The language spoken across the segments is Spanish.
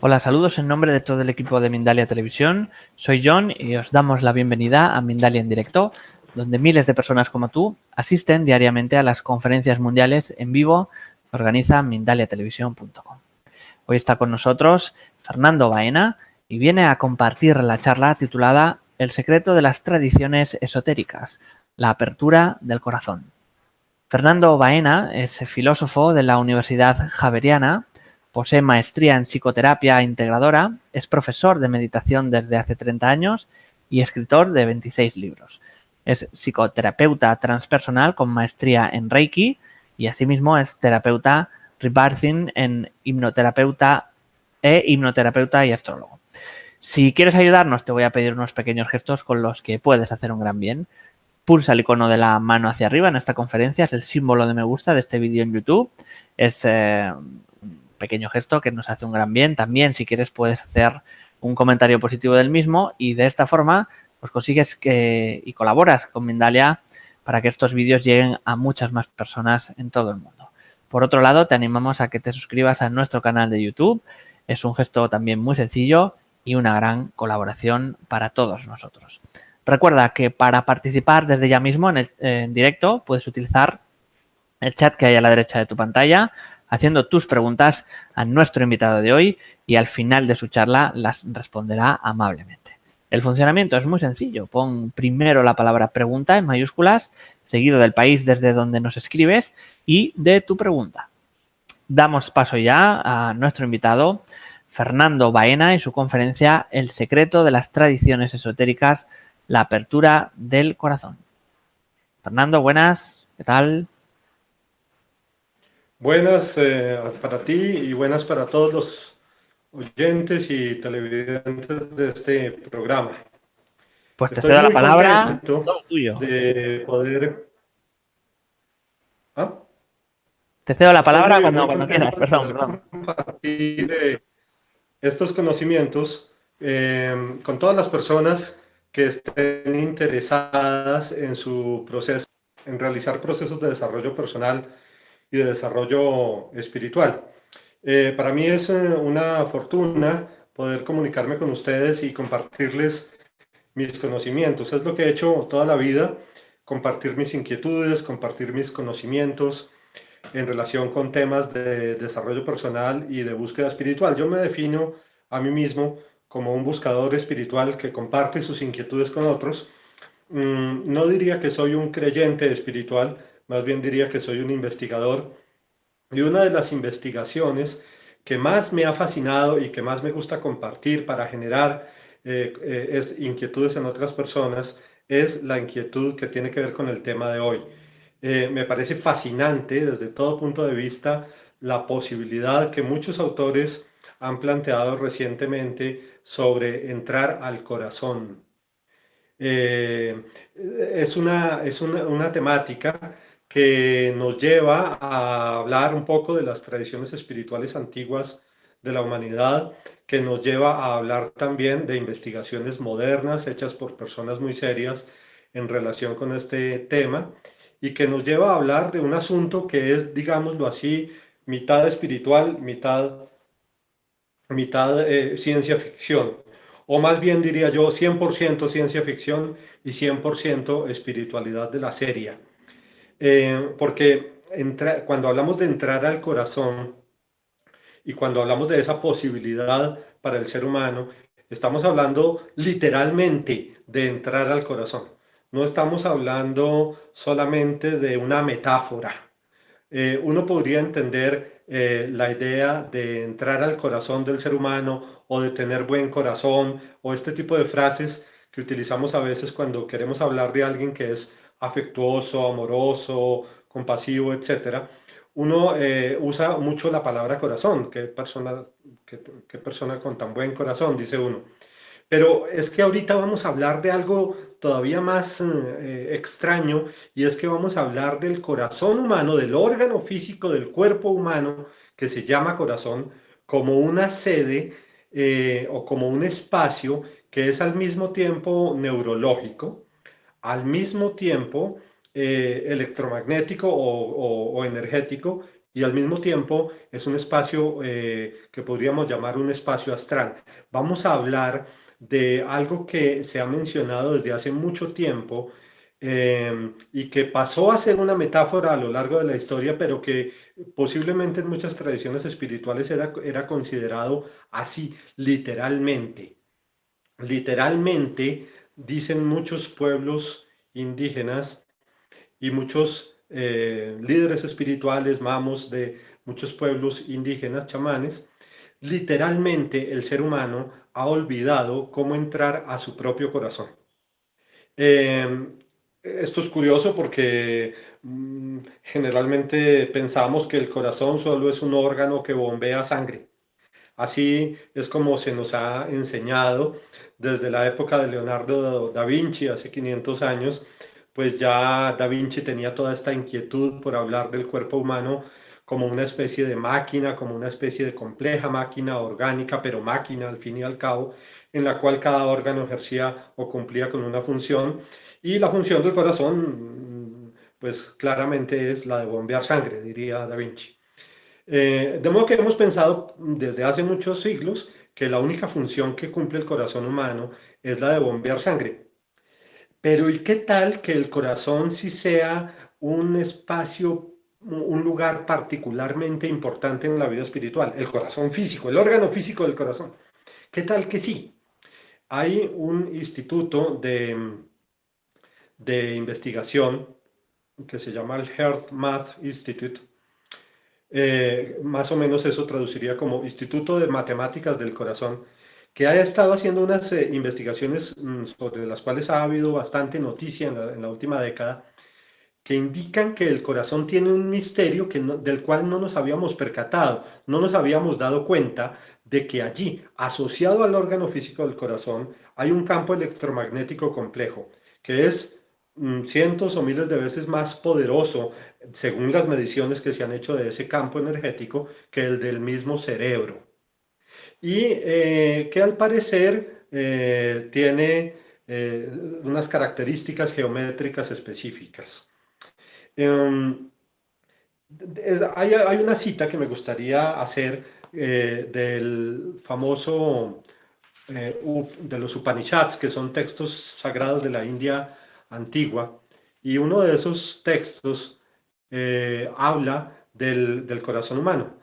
Hola, saludos en nombre de todo el equipo de Mindalia Televisión. Soy John y os damos la bienvenida a Mindalia en directo, donde miles de personas como tú asisten diariamente a las conferencias mundiales en vivo que organiza mindaliatelevisión.com. Hoy está con nosotros Fernando Baena y viene a compartir la charla titulada El secreto de las tradiciones esotéricas, la apertura del corazón. Fernando Baena es filósofo de la Universidad Javeriana, posee maestría en psicoterapia integradora, es profesor de meditación desde hace 30 años y escritor de 26 libros. Es psicoterapeuta transpersonal con maestría en Reiki y asimismo es terapeuta rebirthing en hipnoterapeuta y astrólogo. Si quieres ayudarnos, te voy a pedir unos pequeños gestos con los que puedes hacer un gran bien. Pulsa el icono de la mano hacia arriba en esta conferencia, es el símbolo de me gusta de este vídeo en YouTube. Es un pequeño gesto que nos hace un gran bien. También, si quieres, puedes hacer un comentario positivo del mismo y de esta forma pues consigues y colaboras con Mindalia para que estos vídeos lleguen a muchas más personas en todo el mundo. Por otro lado, te animamos a que te suscribas a nuestro canal de YouTube. Es un gesto también muy sencillo y una gran colaboración para todos nosotros. Recuerda que para participar desde ya mismo en directo puedes utilizar el chat que hay a la derecha de tu pantalla, haciendo tus preguntas a nuestro invitado de hoy y al final de su charla las responderá amablemente. El funcionamiento es muy sencillo. Pon primero la palabra pregunta en mayúsculas, seguido del país desde donde nos escribes y de tu pregunta. Damos paso ya a nuestro invitado, Fernando Baena, y su conferencia El secreto de las tradiciones esotéricas, la apertura del corazón. Fernando, buenas, ¿qué tal? Buenas para ti y buenas para todos los oyentes y televidentes de este programa. Pues te Estoy cedo la muy palabra, contento todo tuyo. de poder... ¿Ah? Te cedo la Estoy palabra muy cuando quieras, contento de poder perdón. compartir estos conocimientos con todas las personas que estén interesadas en su proceso, en realizar procesos de desarrollo personal y de desarrollo espiritual. Para mí es una fortuna poder comunicarme con ustedes y compartirles mis conocimientos. Es lo que he hecho toda la vida, compartir mis inquietudes, compartir mis conocimientos en relación con temas de desarrollo personal y de búsqueda espiritual. Yo me defino a mí mismo como un buscador espiritual que comparte sus inquietudes con otros. No diría que soy un creyente espiritual, más bien diría que soy un investigador. Y una de las investigaciones que más me ha fascinado y que más me gusta compartir para generar inquietudes en otras personas es la inquietud que tiene que ver con el tema de hoy. Me parece fascinante desde todo punto de vista la posibilidad que muchos autores han planteado recientemente sobre entrar al corazón. Eh, es una temática que nos lleva a hablar un poco de las tradiciones espirituales antiguas de la humanidad, que nos lleva a hablar también de investigaciones modernas hechas por personas muy serias en relación con este tema y que nos lleva a hablar de un asunto que es, digámoslo así, mitad espiritual, mitad ciencia ficción, o más bien diría yo 100% ciencia ficción y 100% espiritualidad de la serie. Porque cuando hablamos de entrar al corazón y cuando hablamos de esa posibilidad para el ser humano, estamos hablando literalmente de entrar al corazón. No estamos hablando solamente de una metáfora. Uno podría entender la idea de entrar al corazón del ser humano o de tener buen corazón o este tipo de frases que utilizamos a veces cuando queremos hablar de alguien que es afectuoso, amoroso, compasivo, etcétera. Uno usa mucho la palabra corazón. Qué persona con tan buen corazón, dice uno. Pero es que ahorita vamos a hablar de algo todavía más extraño, y es que vamos a hablar del corazón humano, del órgano físico del cuerpo humano que se llama corazón, como una sede o como un espacio que es al mismo tiempo neurológico, al mismo tiempo electromagnético o energético, y al mismo tiempo es un espacio que podríamos llamar un espacio astral. Vamos a hablar de algo que se ha mencionado desde hace mucho tiempo y que pasó a ser una metáfora a lo largo de la historia, pero que posiblemente en muchas tradiciones espirituales era considerado así, literalmente. Literalmente, dicen muchos pueblos indígenas y muchos líderes espirituales, mamos de muchos pueblos indígenas, chamanes, literalmente el ser humano ha olvidado cómo entrar a su propio corazón. Eh, Esto es curioso porque generalmente pensamos que el corazón solo es un órgano que bombea sangre. Así es como se nos ha enseñado desde la época de Leonardo da Vinci, hace 500 años, pues ya da Vinci tenía toda esta inquietud por hablar del cuerpo humano como una especie de máquina, como una especie de compleja máquina orgánica, pero máquina al fin y al cabo, en la cual cada órgano ejercía o cumplía con una función. Y la función del corazón, pues claramente es la de bombear sangre, diría da Vinci. De modo que hemos pensado desde hace muchos siglos que la única función que cumple el corazón humano es la de bombear sangre. Pero ¿y qué tal que el corazón sí sea un espacio, un lugar particularmente importante en la vida espiritual? El corazón físico, el órgano físico del corazón. ¿Qué tal que sí? Hay un instituto de investigación que se llama el Heart Math Institute. Más o menos eso traduciría como Instituto de Matemáticas del Corazón, que ha estado haciendo unas investigaciones sobre las cuales ha habido bastante noticia en la última década, que indican que el corazón tiene un misterio del cual no nos habíamos percatado, no nos habíamos dado cuenta de que allí, asociado al órgano físico del corazón, hay un campo electromagnético complejo, que es cientos o miles de veces más poderoso, según las mediciones que se han hecho de ese campo energético, que el del mismo cerebro. Y que al parecer tiene unas características geométricas específicas. Um, hay una cita que me gustaría hacer del famoso, de los Upanishads, que son textos sagrados de la India antigua, y uno de esos textos habla del corazón humano.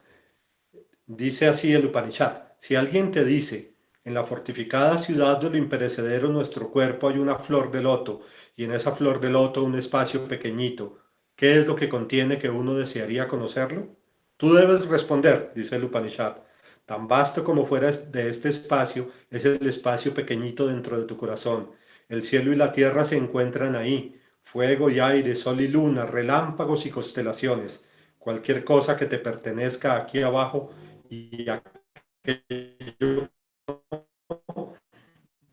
Dice así el Upanishad: si alguien te dice, en la fortificada ciudad de lo imperecedero nuestro cuerpo hay una flor de loto, y en esa flor de loto un espacio pequeñito, ¿qué es lo que contiene que uno desearía conocerlo? Tú debes responder, dice el Upanishad, tan vasto como fuera de este espacio, es el espacio pequeñito dentro de tu corazón. El cielo y la tierra se encuentran ahí, fuego y aire, sol y luna, relámpagos y constelaciones. Cualquier cosa que te pertenezca aquí abajo y aquello,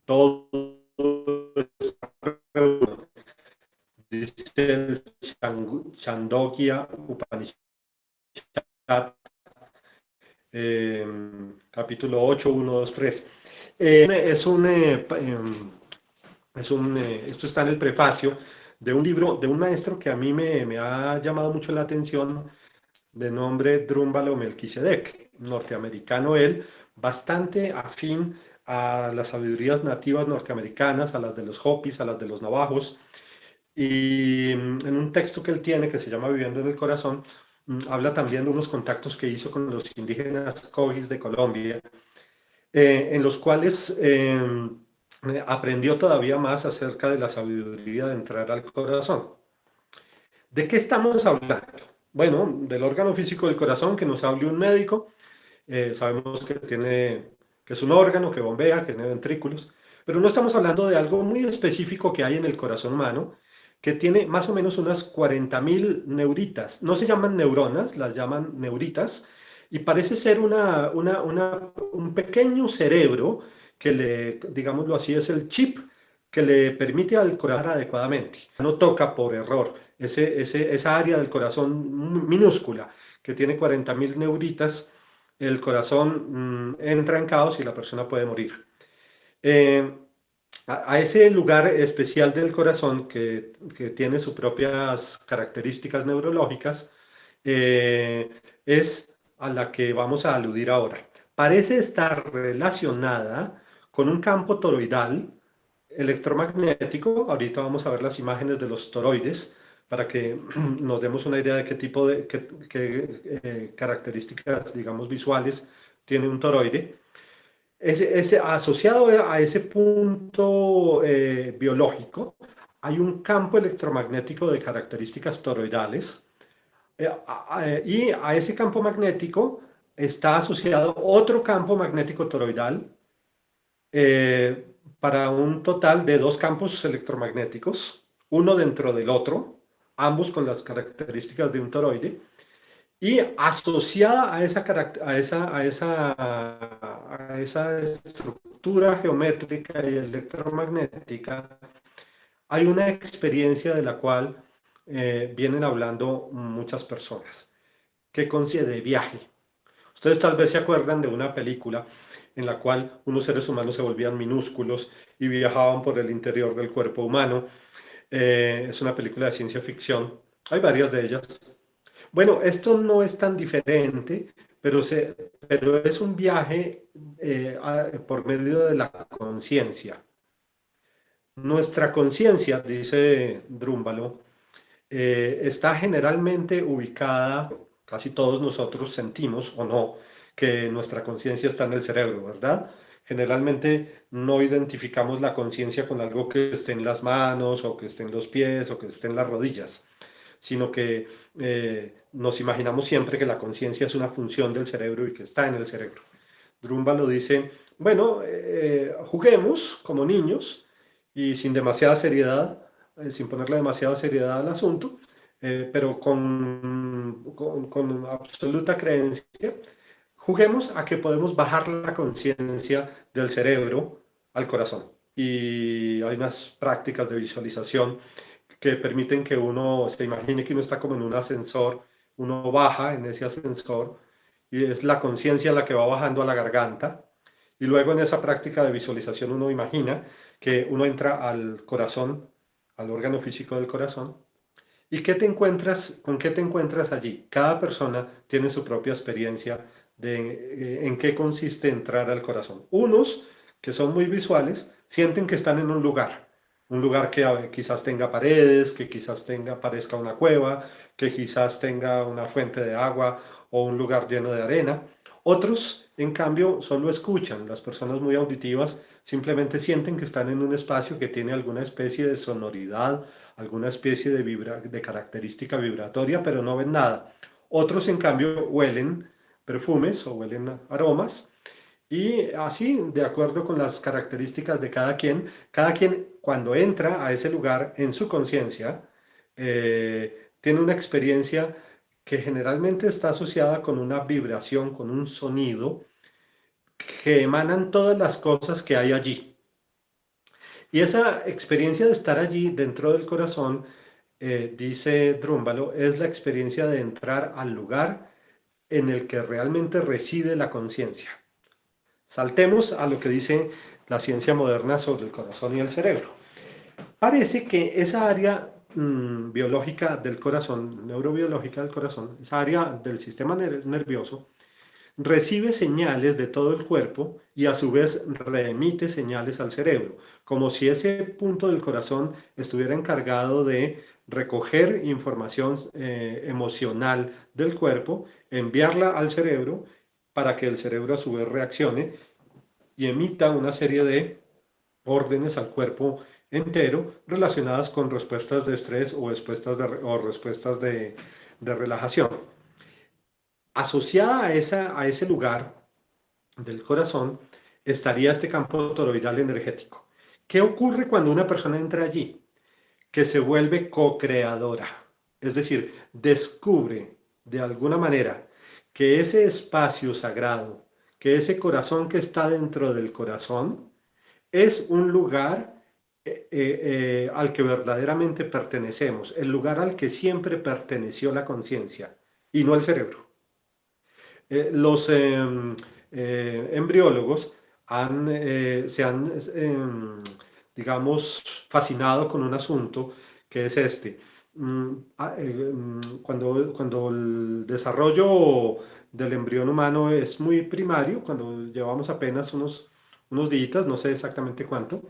todo dice el Chandogya Upanishad, capítulo 8, 1, 2, 3. Esto está en el prefacio de un libro de un maestro que a mí me ha llamado mucho la atención, de nombre Drúmbalo Melquisedec, norteamericano él, bastante afín a las sabidurías nativas norteamericanas, a las de los Hopis, a las de los navajos, y en un texto que él tiene que se llama Viviendo en el Corazón, habla también de unos contactos que hizo con los indígenas Cogis de Colombia, en los cuales aprendió todavía más acerca de la sabiduría de entrar al corazón. ¿De qué estamos hablando? Bueno, del órgano físico del corazón que nos hable un médico. Sabemos que es un órgano que bombea, que tiene ventrículos, pero no estamos hablando de algo muy específico que hay en el corazón humano, que tiene más o menos unas 40.000 neuritas. No se llaman neuronas, las llaman neuritas, y parece ser un pequeño cerebro que digámoslo así, es el chip que le permite al corazón adecuadamente. No toca por error esa área del corazón minúscula que tiene 40.000 neuritas, el corazón entra en caos y la persona puede morir. A ese lugar especial del corazón que tiene sus propias características neurológicas, es a la que vamos a aludir ahora. Parece estar relacionada con un campo toroidal electromagnético. Ahorita vamos a ver las imágenes de los toroides para que nos demos una idea de qué tipo de características, digamos, visuales tiene un toroide. Asociado a ese punto biológico, hay un campo electromagnético de características toroidales, y a ese campo magnético está asociado otro campo magnético toroidal, para un total de dos campos electromagnéticos, uno dentro del otro, ambos con las características de un toroide. Y asociada a esa estructura geométrica y electromagnética, hay una experiencia de la cual vienen hablando muchas personas, que consiste de viaje. Ustedes tal vez se acuerdan de una película en la cual unos seres humanos se volvían minúsculos y viajaban por el interior del cuerpo humano. Es una película de ciencia ficción. Hay varias de ellas. Bueno, esto no es tan diferente, pero es un viaje por medio de la conciencia. Nuestra conciencia, dice Drúmbalo, está generalmente ubicada, casi todos nosotros sentimos o no, que nuestra conciencia está en el cerebro, ¿verdad? Generalmente no identificamos la conciencia con algo que esté en las manos o que esté en los pies o que esté en las rodillas, sino que nos imaginamos siempre que la conciencia es una función del cerebro y que está en el cerebro. Drúmbalo dice, bueno, juguemos como niños y sin demasiada seriedad, sin ponerle demasiada seriedad al asunto, pero con absoluta creencia, juguemos a que podemos bajar la conciencia del cerebro al corazón. Y hay unas prácticas de visualización que permiten que uno se imagine que uno está como en un ascensor, uno baja en ese ascensor y es la conciencia la que va bajando a la garganta. Y luego en esa práctica de visualización uno imagina que uno entra al corazón, al órgano físico del corazón. ¿Y qué te encuentras, con qué te encuentras allí? Cada persona tiene su propia experiencia de en qué consiste entrar al corazón. Unos, que son muy visuales, sienten que están en un lugar que quizás tenga paredes, que quizás parezca una cueva, que quizás tenga una fuente de agua o un lugar lleno de arena. Otros, en cambio, solo escuchan. Las personas muy auditivas simplemente sienten que están en un espacio que tiene alguna especie de sonoridad, alguna especie de característica vibratoria, pero no ven nada. Otros, en cambio, huelen perfumes o huelen aromas, y así, de acuerdo con las características de cada quien cuando entra a ese lugar en su conciencia, tiene una experiencia que generalmente está asociada con una vibración, con un sonido, que emanan todas las cosas que hay allí. Y esa experiencia de estar allí dentro del corazón, dice Drúmbalo, es la experiencia de entrar al lugar en el que realmente reside la conciencia. Saltemos a lo que dice la ciencia moderna sobre el corazón y el cerebro. Parece que esa área biológica del corazón, neurobiológica del corazón, esa área del sistema nervioso, recibe señales de todo el cuerpo y a su vez remite señales al cerebro, como si ese punto del corazón estuviera encargado de recoger información emocional del cuerpo, enviarla al cerebro para que el cerebro a su vez reaccione y emita una serie de órdenes al cuerpo entero relacionadas con respuestas de estrés o respuestas de relajación. Asociada a ese lugar del corazón estaría este campo toroidal energético. ¿Qué ocurre cuando una persona entra allí? Que se vuelve co-creadora, es decir, descubre de alguna manera que ese espacio sagrado, que ese corazón que está dentro del corazón, es un lugar al que verdaderamente pertenecemos, el lugar al que siempre perteneció la conciencia y no el cerebro. Los embriólogos se han, digamos, fascinado con un asunto que es este. Cuando el desarrollo del embrión humano es muy primario, cuando llevamos apenas unos días, no sé exactamente cuánto,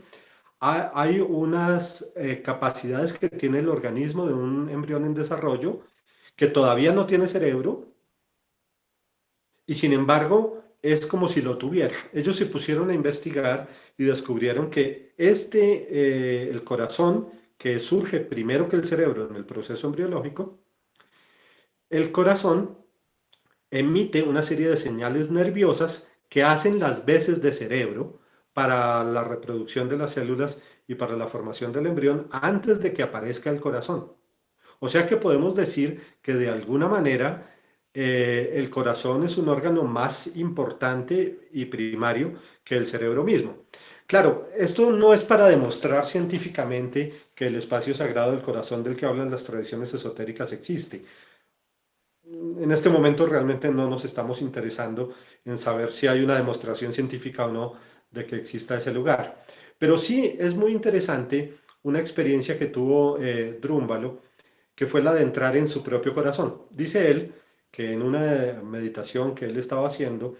hay unas capacidades que tiene el organismo de un embrión en desarrollo que todavía no tiene cerebro y sin embargo es como si lo tuviera. Ellos se pusieron a investigar y descubrieron que el corazón, que surge primero que el cerebro en el proceso embriológico, el corazón emite una serie de señales nerviosas que hacen las veces de cerebro para la reproducción de las células y para la formación del embrión antes de que aparezca el corazón. O sea que podemos decir que de alguna manera el corazón es un órgano más importante y primario que el cerebro mismo. Claro, esto no es para demostrar científicamente que el espacio sagrado del corazón del que hablan las tradiciones esotéricas existe. En este momento realmente no nos estamos interesando en saber si hay una demostración científica o no de que exista ese lugar. Pero sí es muy interesante una experiencia que tuvo Drúmbalo, que fue la de entrar en su propio corazón. Dice él que en una meditación que él estaba haciendo,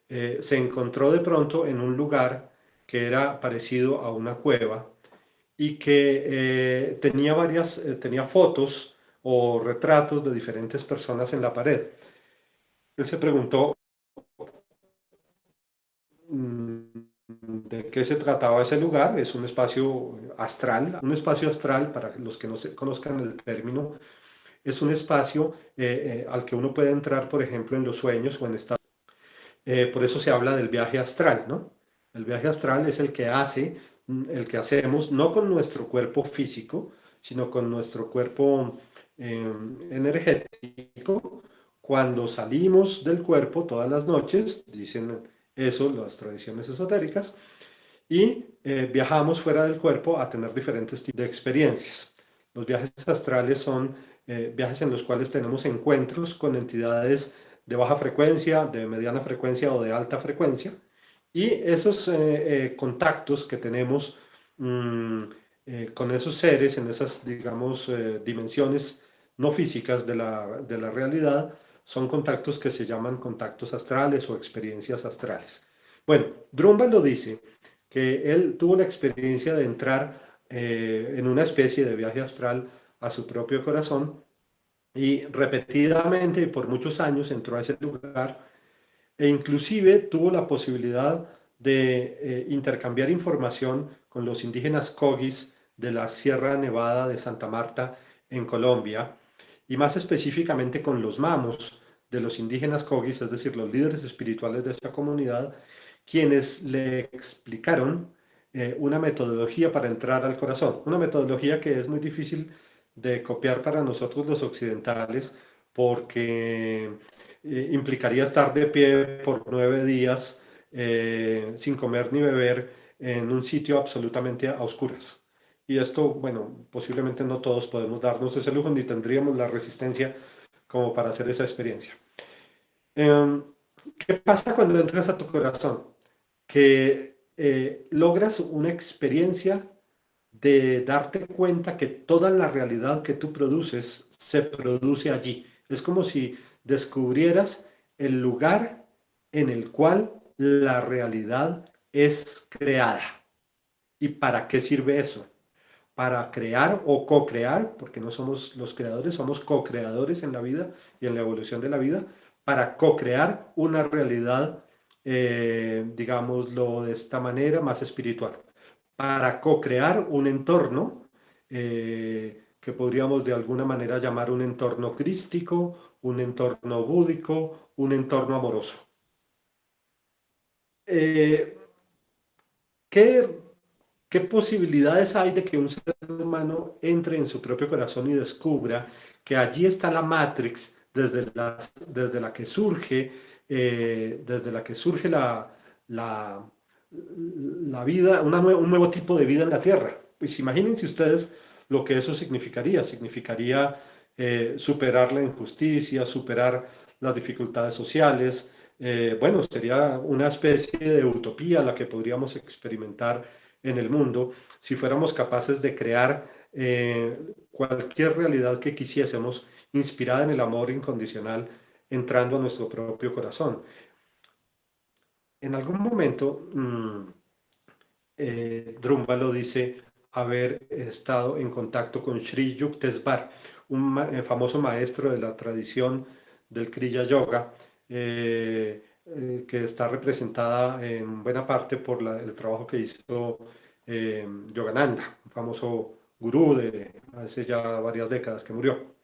se encontró de pronto en un lugar que era parecido a una cueva y que tenía fotos o retratos de diferentes personas en la pared. Él se preguntó de qué se trataba ese lugar. Es un espacio astral, para los que no se conozcan el término, es un espacio al que uno puede entrar, por ejemplo, en los sueños o en estado. Por eso se habla del viaje astral, ¿no? El viaje astral es el que hacemos no con nuestro cuerpo físico, sino con nuestro cuerpo energético. Cuando salimos del cuerpo todas las noches, dicen eso las tradiciones esotéricas, y viajamos fuera del cuerpo a tener diferentes tipos de experiencias. Los viajes astrales son viajes en los cuales tenemos encuentros con entidades de baja frecuencia, de mediana frecuencia o de alta frecuencia, y esos contactos que tenemos mmm, con esos seres en esas, digamos, dimensiones no físicas de la realidad, son contactos que se llaman contactos astrales o experiencias astrales. Bueno, Drumba lo dice que él tuvo la experiencia de entrar en una especie de viaje astral a su propio corazón y repetidamente y por muchos años entró a ese lugar e inclusive tuvo la posibilidad de intercambiar información con los indígenas Cogis de la Sierra Nevada de Santa Marta en Colombia y más específicamente con los mamos de los indígenas Cogis, es decir, los líderes espirituales de esta comunidad, quienes le explicaron una metodología para entrar al corazón, una metodología que es muy difícil de copiar para nosotros los occidentales porque implicaría estar de pie por 9 días sin comer ni beber en un sitio absolutamente a oscuras. Y esto, bueno, posiblemente no todos podemos darnos ese lujo ni tendríamos la resistencia como para hacer esa experiencia. Eh, ¿Qué pasa cuando entras a tu corazón? Que logras una experiencia de darte cuenta que toda la realidad que tú produces se produce allí. Es como si descubrieras el lugar en el cual la realidad es creada. ¿Y para qué sirve eso? Para crear o co-crear, porque no somos los creadores, somos co-creadores en la vida y en la evolución de la vida, para co-crear una realidad, digámoslo de esta manera, más espiritual, para co-crear un entorno que podríamos de alguna manera llamar un entorno crístico, un entorno búdico, un entorno amoroso. Eh, ¿qué ¿Qué posibilidades hay de que un ser humano entre en su propio corazón y descubra que allí está la Matrix desde la que surge, la vida, un nuevo tipo de vida en la Tierra? Pues imagínense ustedes lo que eso significaría. Significaría superar la injusticia, superar las dificultades sociales. Bueno, sería una especie de utopía la que podríamos experimentar en el mundo si fuéramos capaces de crear cualquier realidad que quisiésemos, inspirada en el amor incondicional, entrando a nuestro propio corazón. En algún momento, Drúmbalo dice haber estado en contacto con Sri Yuktesbar, un famoso maestro de la tradición del Kriya Yoga, que está representada en buena parte por el trabajo que hizo Yogananda, un famoso gurú de hace ya varias décadas que murió.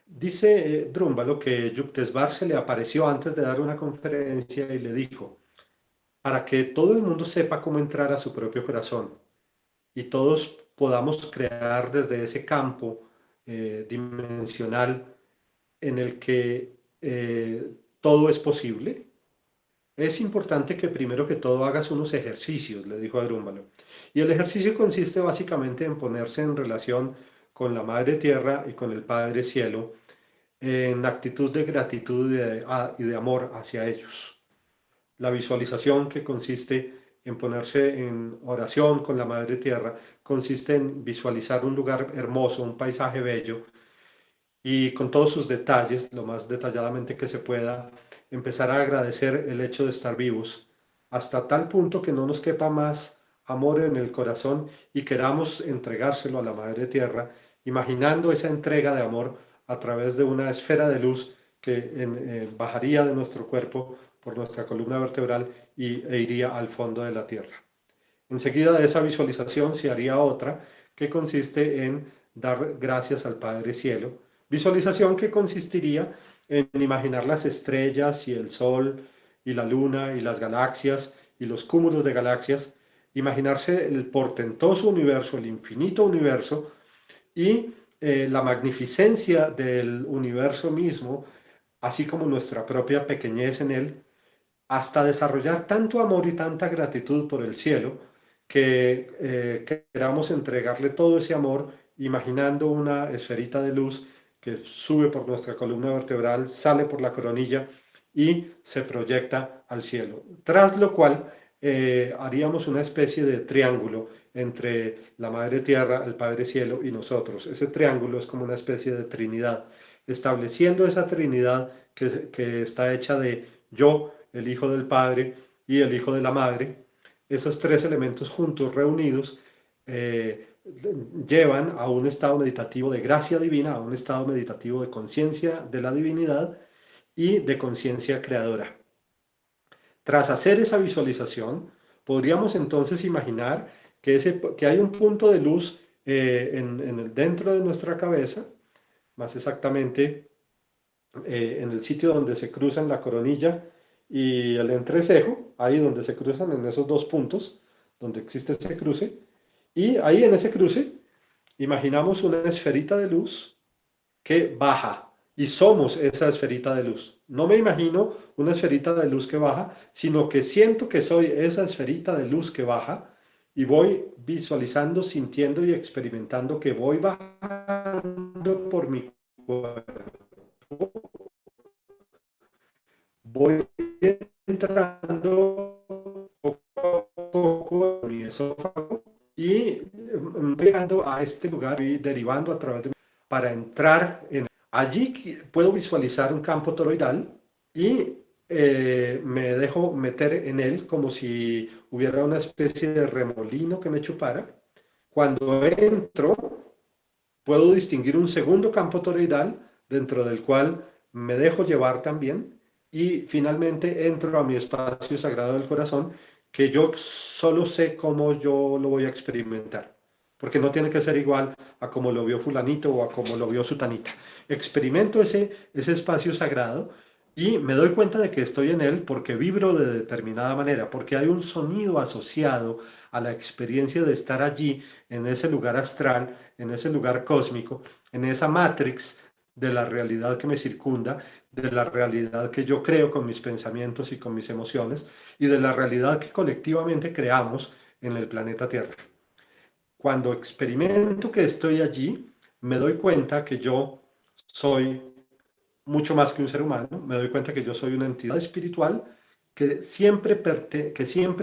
Dice Drúmbalo que Yuktesbar se le apareció antes de dar una conferencia y le dijo, para que todo el mundo sepa cómo entrar a su propio corazón y todos podamos crear desde ese campo dimensional en el que todo es posible, es importante que primero que todo hagas unos ejercicios, le dijo a Drúmbalo. Y el ejercicio consiste básicamente en ponerse en relación con la Madre Tierra y con el Padre Cielo en actitud de gratitud y de amor hacia ellos. La visualización, que consiste en ponerse en oración con la Madre Tierra, consiste en visualizar un lugar hermoso, un paisaje bello, y con todos sus detalles, lo más detalladamente que se pueda, empezar a agradecer el hecho de estar vivos, hasta tal punto que no nos quepa más amor en el corazón y queramos entregárselo a la Madre Tierra, imaginando esa entrega de amor a través de una esfera de luz que bajaría de nuestro cuerpo por nuestra columna vertebral e iría al fondo de la Tierra. Enseguida de esa visualización se haría otra que consiste en dar gracias al Padre Cielo. Visualización que consistiría en imaginar las estrellas y el Sol y la Luna y las galaxias y los cúmulos de galaxias, imaginarse el portentoso universo, el infinito universo y la magnificencia del universo mismo, así como nuestra propia pequeñez en él, hasta desarrollar tanto amor y tanta gratitud por el cielo que queramos entregarle todo ese amor imaginando una esferita de luz que sube por nuestra columna vertebral, sale por la coronilla y se proyecta al cielo. Tras lo cual haríamos una especie de triángulo entre la Madre Tierra, el Padre Cielo y nosotros. Ese triángulo es como una especie de Trinidad, estableciendo esa Trinidad que está hecha de yo, el Hijo del Padre y el Hijo de la Madre. Esos tres elementos juntos, reunidos, llevan a un estado meditativo de gracia divina, a un estado meditativo de conciencia de la divinidad y de conciencia creadora. Tras hacer esa visualización, podríamos entonces imaginar que hay un punto de luz dentro de nuestra cabeza, más exactamente en el sitio donde se cruzan la coronilla y el entrecejo, ahí donde se cruzan en esos dos puntos, donde existe ese cruce, y ahí en ese cruce imaginamos una esferita de luz que baja y somos esa esferita de luz. No me imagino una esferita de luz que baja, sino que siento que soy esa esferita de luz que baja y voy visualizando, sintiendo y experimentando que voy bajando por mi cuerpo, voy entrando poco a poco en mi esófago y llegando a este lugar y derivando a través de para entrar en allí puedo visualizar un campo toroidal y me dejo meter en él como si hubiera una especie de remolino que me chupara. Cuando entro, puedo distinguir un segundo campo toroidal dentro del cual me dejo llevar también y finalmente entro a mi espacio sagrado del corazón que yo solo sé cómo yo lo voy a experimentar, porque no tiene que ser igual a como lo vio fulanito o a como lo vio sutanita. Experimento ese espacio sagrado y me doy cuenta de que estoy en él porque vibro de determinada manera, porque hay un sonido asociado a la experiencia de estar allí, en ese lugar astral, en ese lugar cósmico, en esa matrix de la realidad que me circunda, de la realidad que yo creo con mis pensamientos y con mis emociones, y de la realidad que colectivamente creamos en el planeta Tierra. cuando experimento que estoy allí, me doy cuenta que yo soy mucho más que un ser humano, me doy cuenta que yo soy una entidad espiritual que siempre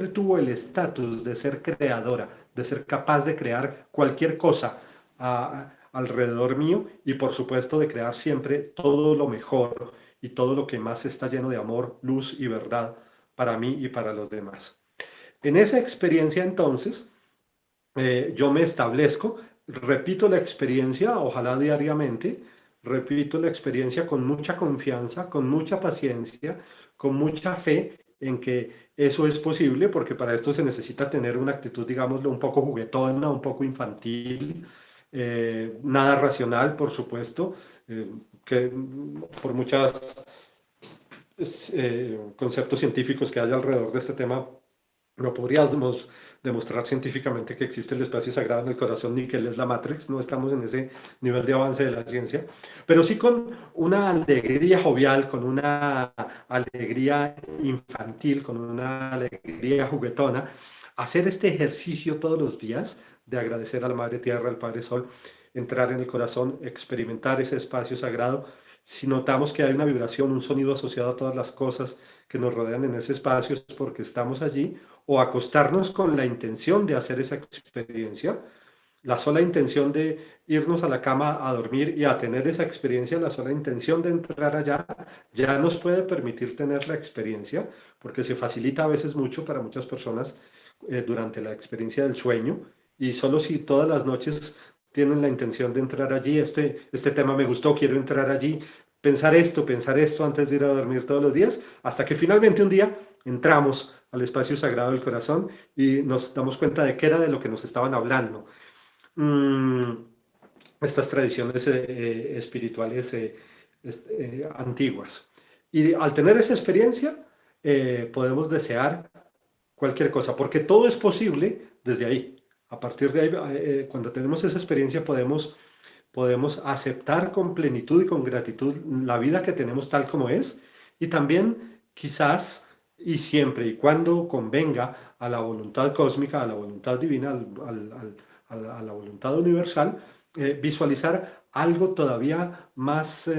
tuvo el estatus de ser creadora, de ser capaz de crear cualquier cosa alrededor mío y por supuesto de crear siempre todo lo mejor y todo lo que más está lleno de amor, luz y verdad para mí y para los demás. En esa experiencia entonces, yo me establezco, repito la experiencia, ojalá diariamente, repito la experiencia con mucha confianza, con mucha paciencia, con mucha fe en que eso es posible, porque para esto se necesita tener una actitud, digámoslo, un poco juguetona, un poco infantil, nada racional, por supuesto, que por muchos conceptos científicos que hay alrededor de este tema, no podríamos demostrar científicamente que existe el espacio sagrado en el corazón ni que él es la Matrix, no estamos en ese nivel de avance de la ciencia, pero sí con una alegría jovial, con una alegría infantil, con una alegría juguetona, hacer este ejercicio todos los días de agradecer a la Madre Tierra, al Padre Sol, entrar en el corazón, experimentar ese espacio sagrado. Si notamos que hay una vibración, un sonido asociado a todas las cosas que nos rodean en ese espacio, es porque estamos allí, o acostarnos con la intención de hacer esa experiencia, la sola intención de irnos a la cama a dormir y a tener esa experiencia, la sola intención de entrar allá, ya nos puede permitir tener la experiencia, porque se facilita a veces mucho para muchas personas durante la experiencia del sueño, y solo si todas las noches tienen la intención de entrar allí, este tema me gustó, quiero entrar allí, pensar esto antes de ir a dormir todos los días, hasta que finalmente un día entramos al espacio sagrado del corazón y nos damos cuenta de qué era de lo que nos estaban hablando. Mm, estas tradiciones espirituales antiguas. Y al tener esa experiencia, podemos desear cualquier cosa, porque todo es posible desde ahí. A partir de ahí, cuando tenemos esa experiencia, podemos aceptar con plenitud y con gratitud la vida que tenemos tal como es y también quizás y siempre y cuando convenga a la voluntad cósmica, a la voluntad divina, a la voluntad universal, visualizar algo todavía más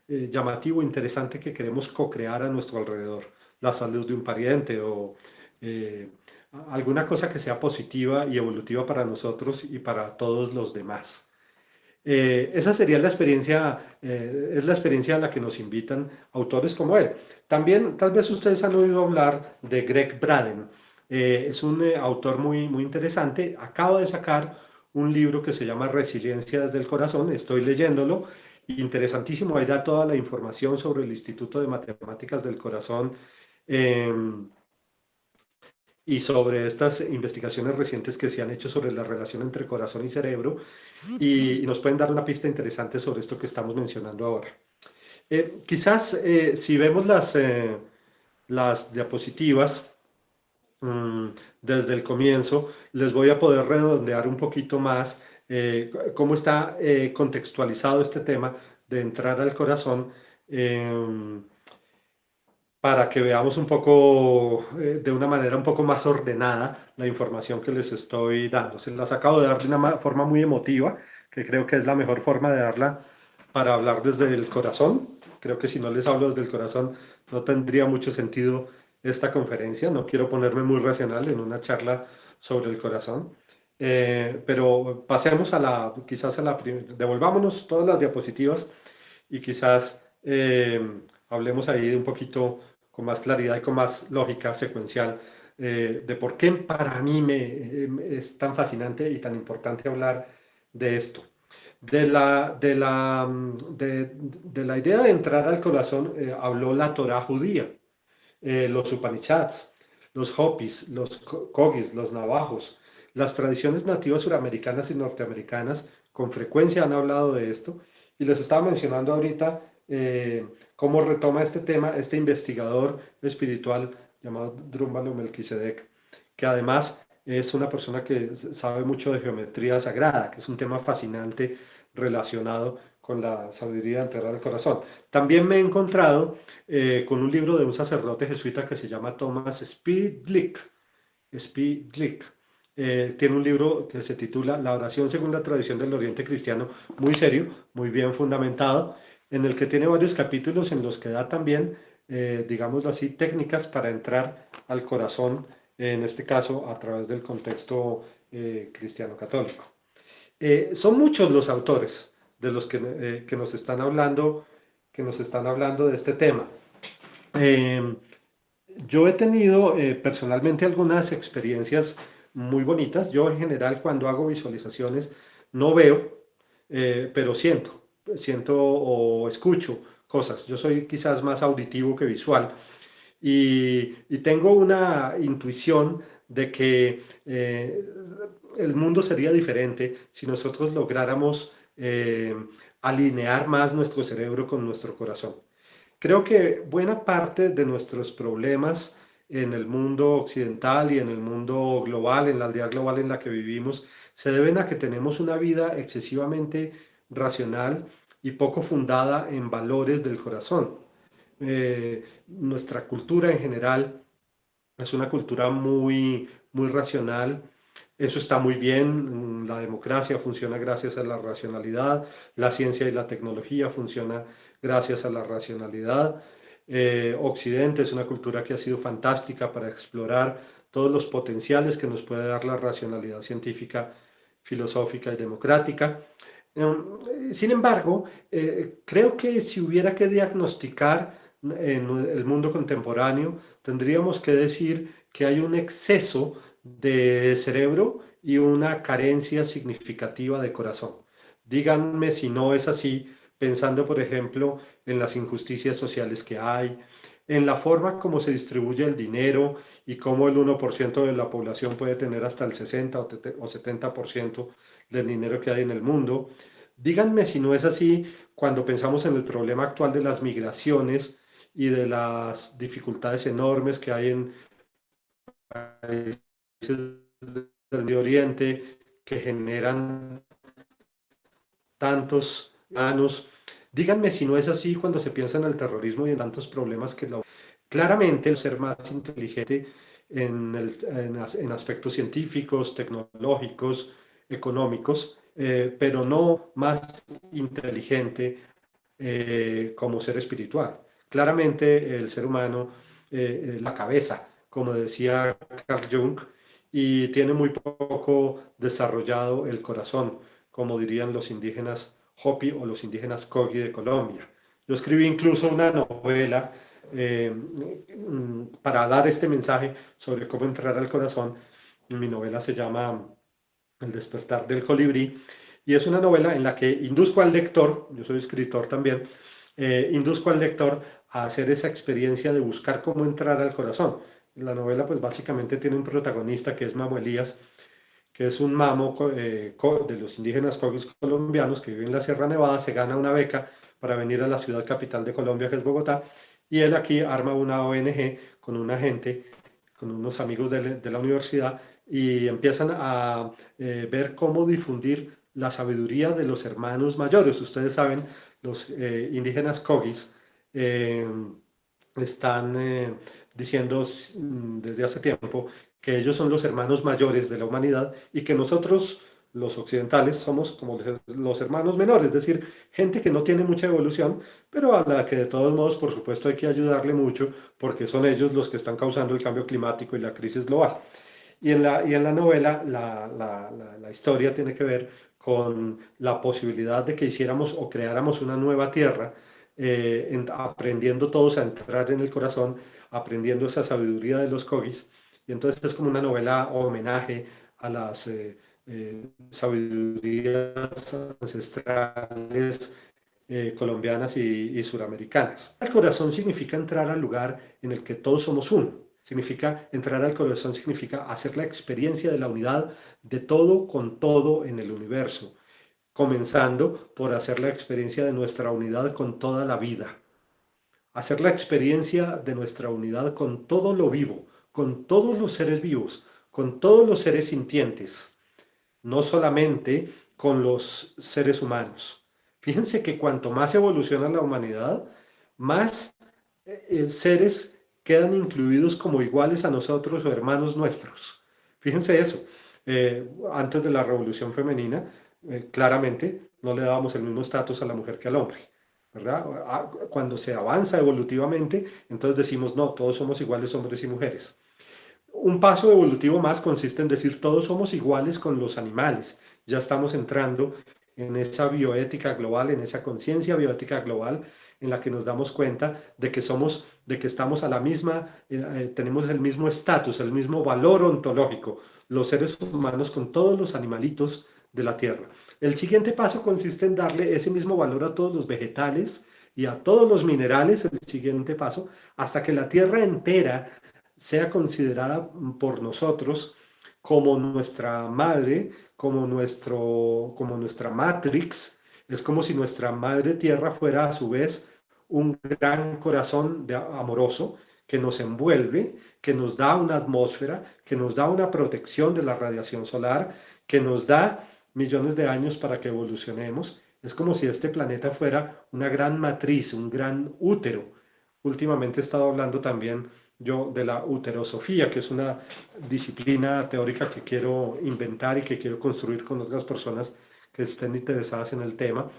llamativo, interesante que queremos co-crear a nuestro alrededor. La salud de un pariente o eh, alguna cosa que sea positiva y evolutiva para nosotros y para todos los demás. Esa sería la experiencia, es la experiencia a la que nos invitan autores como él. También, tal vez ustedes han oído hablar de Greg Braden. Es un autor muy interesante. Acaba de sacar un libro que se llama Resiliencia desde el Corazón. Estoy leyéndolo. Interesantísimo. Ahí da toda la información sobre el Instituto de Matemáticas del Corazón. em, y sobre estas investigaciones recientes que se han hecho sobre la relación entre corazón y cerebro y nos pueden dar una pista interesante sobre esto que estamos mencionando ahora. Quizás si vemos las diapositivas mmm, desde el comienzo, les voy a poder redondear un poquito más cómo está contextualizado este tema de entrar al corazón. Eh, para que veamos un poco, de una manera un poco más ordenada, la información que les estoy dando. Se las acabo de dar de una forma muy emotiva, que creo que es la mejor forma de darla para hablar desde el corazón. Creo que si no les hablo desde el corazón, no tendría mucho sentido esta conferencia. No quiero ponerme muy racional en una charla sobre el corazón. Pero pasemos quizás devolvámonos todas las diapositivas y quizás hablemos ahí de un poquito con más claridad y con más lógica secuencial de por qué para mí es tan fascinante y tan importante hablar de esto. De la idea de entrar al corazón habló la Torá judía, los Upanishads, los Hopis, los Kogis, los Navajos. Las tradiciones nativas suramericanas y norteamericanas con frecuencia han hablado de esto y les estaba mencionando ahorita cómo retoma este tema este investigador espiritual llamado Drúmbalo Melquisedec, que además es una persona que sabe mucho de geometría sagrada, que es un tema fascinante relacionado con la sabiduría de enterrar el corazón. También me he encontrado con un libro de un sacerdote jesuita que se llama Thomas Spidlick, tiene un libro que se titula La oración según la tradición del Oriente Cristiano, muy serio, muy bien fundamentado, en el que tiene varios capítulos en los que da también, digámoslo así, técnicas para entrar al corazón, en este caso a través del contexto cristiano católico. Son muchos los autores de los que nos están hablando de este tema. Eh, yo he tenido personalmente algunas experiencias muy bonitas. Yo en general cuando hago visualizaciones no veo, pero siento o escucho cosas. Yo soy quizás más auditivo que visual y tengo una intuición de que el mundo sería diferente si nosotros lográramos alinear más nuestro cerebro con nuestro corazón. Creo que buena parte de nuestros problemas en el mundo occidental y en el mundo global, en la aldea global en la que vivimos, se deben a que tenemos una vida excesivamente racional y poco fundada en valores del corazón. Nuestra cultura en general es una cultura muy racional. Eso está muy bien. La democracia funciona gracias a la racionalidad. La ciencia y la tecnología funciona gracias a la racionalidad. Occidente es una cultura que ha sido fantástica para explorar todos los potenciales que nos puede dar la racionalidad científica, filosófica y democrática. Sin embargo, creo que si hubiera que diagnosticar en el mundo contemporáneo, tendríamos que decir que hay un exceso de cerebro y una carencia significativa de corazón. Díganme si no es así, pensando, por ejemplo, en las injusticias sociales que hay, en la forma como se distribuye el dinero y cómo el 1% de la población puede tener hasta el 60 o 70% del dinero que hay en el mundo. Díganme si no es así cuando pensamos en el problema actual de las migraciones y de las dificultades enormes que hay en países del Medio Oriente que generan tantos daños. Díganme si no es así cuando se piensa en el terrorismo y en tantos problemas que claramente el ser más inteligente en aspectos científicos, tecnológicos, económicos, pero no más inteligente como ser espiritual. Claramente el ser humano, la cabeza, como decía Carl Jung, y tiene muy poco desarrollado el corazón, como dirían los indígenas Hopi o los indígenas Kogi de Colombia. Yo escribí incluso una novela para dar este mensaje sobre cómo entrar al corazón. Mi novela se llama El despertar del colibrí, y es una novela en la que induzco al lector, yo soy escritor también, induzco al lector a hacer esa experiencia de buscar cómo entrar al corazón. La novela pues básicamente tiene un protagonista que es Mamo Elías, que es un mamo de los indígenas cogis colombianos que vive en la Sierra Nevada. Se gana una beca para venir a la ciudad capital de Colombia, que es Bogotá, y él aquí arma una ONG con una gente, con unos amigos de la universidad, y empiezan a ver cómo difundir la sabiduría de los hermanos mayores. Ustedes saben, los indígenas cogis eh, están diciendo desde hace tiempo que ellos son los hermanos mayores de la humanidad y que nosotros, los occidentales, somos como los hermanos menores, es decir, gente que no tiene mucha evolución, pero a la que de todos modos, por supuesto, hay que ayudarle mucho porque son ellos los que están causando el cambio climático y la crisis global. Y en la novela la historia tiene que ver con la posibilidad de que hiciéramos o creáramos una nueva tierra, aprendiendo todos a entrar en el corazón, aprendiendo esa sabiduría de los Kogis. Y entonces es como una novela homenaje a las sabidurías ancestrales colombianas y suramericanas. El corazón significa entrar al lugar en el que todos somos uno. Significa entrar al corazón, significa hacer la experiencia de la unidad de todo con todo en el universo, comenzando por hacer la experiencia de nuestra unidad con toda la vida, hacer la experiencia de nuestra unidad con todo lo vivo, con todos los seres vivos, con todos los seres sintientes, no solamente con los seres humanos. Fíjense que cuanto más evoluciona la humanidad, más seres quedan incluidos como iguales a nosotros o hermanos nuestros. Fíjense eso. Antes de la revolución femenina, claramente no le dábamos el mismo estatus a la mujer que al hombre, ¿verdad? Cuando se avanza evolutivamente, entonces decimos, no, todos somos iguales hombres y mujeres. Un paso evolutivo más consiste en decir todos somos iguales con los animales. Ya estamos entrando en esa bioética global, en esa conciencia bioética global en la que nos damos cuenta de que somos, de que estamos a la misma, tenemos el mismo estatus, el mismo valor ontológico, los seres humanos con todos los animalitos de la Tierra. El siguiente paso consiste en darle ese mismo valor a todos los vegetales y a todos los minerales, el siguiente paso, hasta que la Tierra entera sea considerada por nosotros como nuestra madre, como nuestra matrix. Es como si nuestra madre tierra fuera a su vez un gran corazón amoroso que nos envuelve, que nos da una atmósfera, que nos da una protección de la radiación solar, que nos da millones de años para que evolucionemos. Es como si este planeta fuera una gran matriz, un gran útero. Últimamente he estado hablando también yo de la uterosofía, que es una disciplina teórica que quiero inventar y que quiero construir con otras personas que estén interesadas en el tema,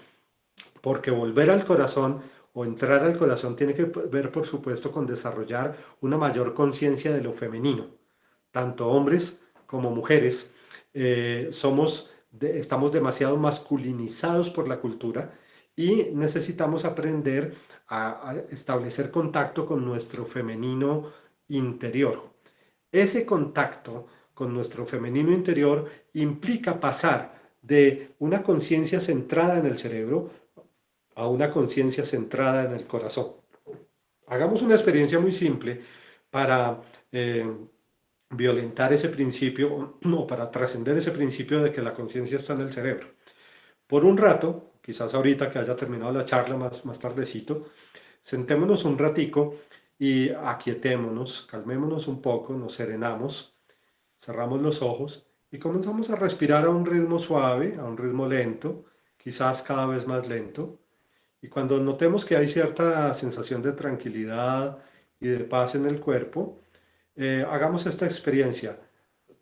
porque volver al corazón o entrar al corazón tiene que ver, por supuesto, con desarrollar una mayor conciencia de lo femenino, tanto hombres como mujeres. Estamos demasiado masculinizados por la cultura y necesitamos aprender a establecer contacto con nuestro femenino interior. Ese contacto con nuestro femenino interior implica pasar de una conciencia centrada en el cerebro a una conciencia centrada en el corazón. Hagamos una experiencia muy simple para violentar ese principio o para trascender ese principio de que la conciencia está en el cerebro. Por un rato, quizás ahorita que haya terminado la charla más tardecito, sentémonos un ratico y aquietémonos, calmémonos un poco, nos serenamos, cerramos los ojos y comenzamos a respirar a un ritmo suave, a un ritmo lento, quizás cada vez más lento. Y cuando notemos que hay cierta sensación de tranquilidad y de paz en el cuerpo, hagamos esta experiencia.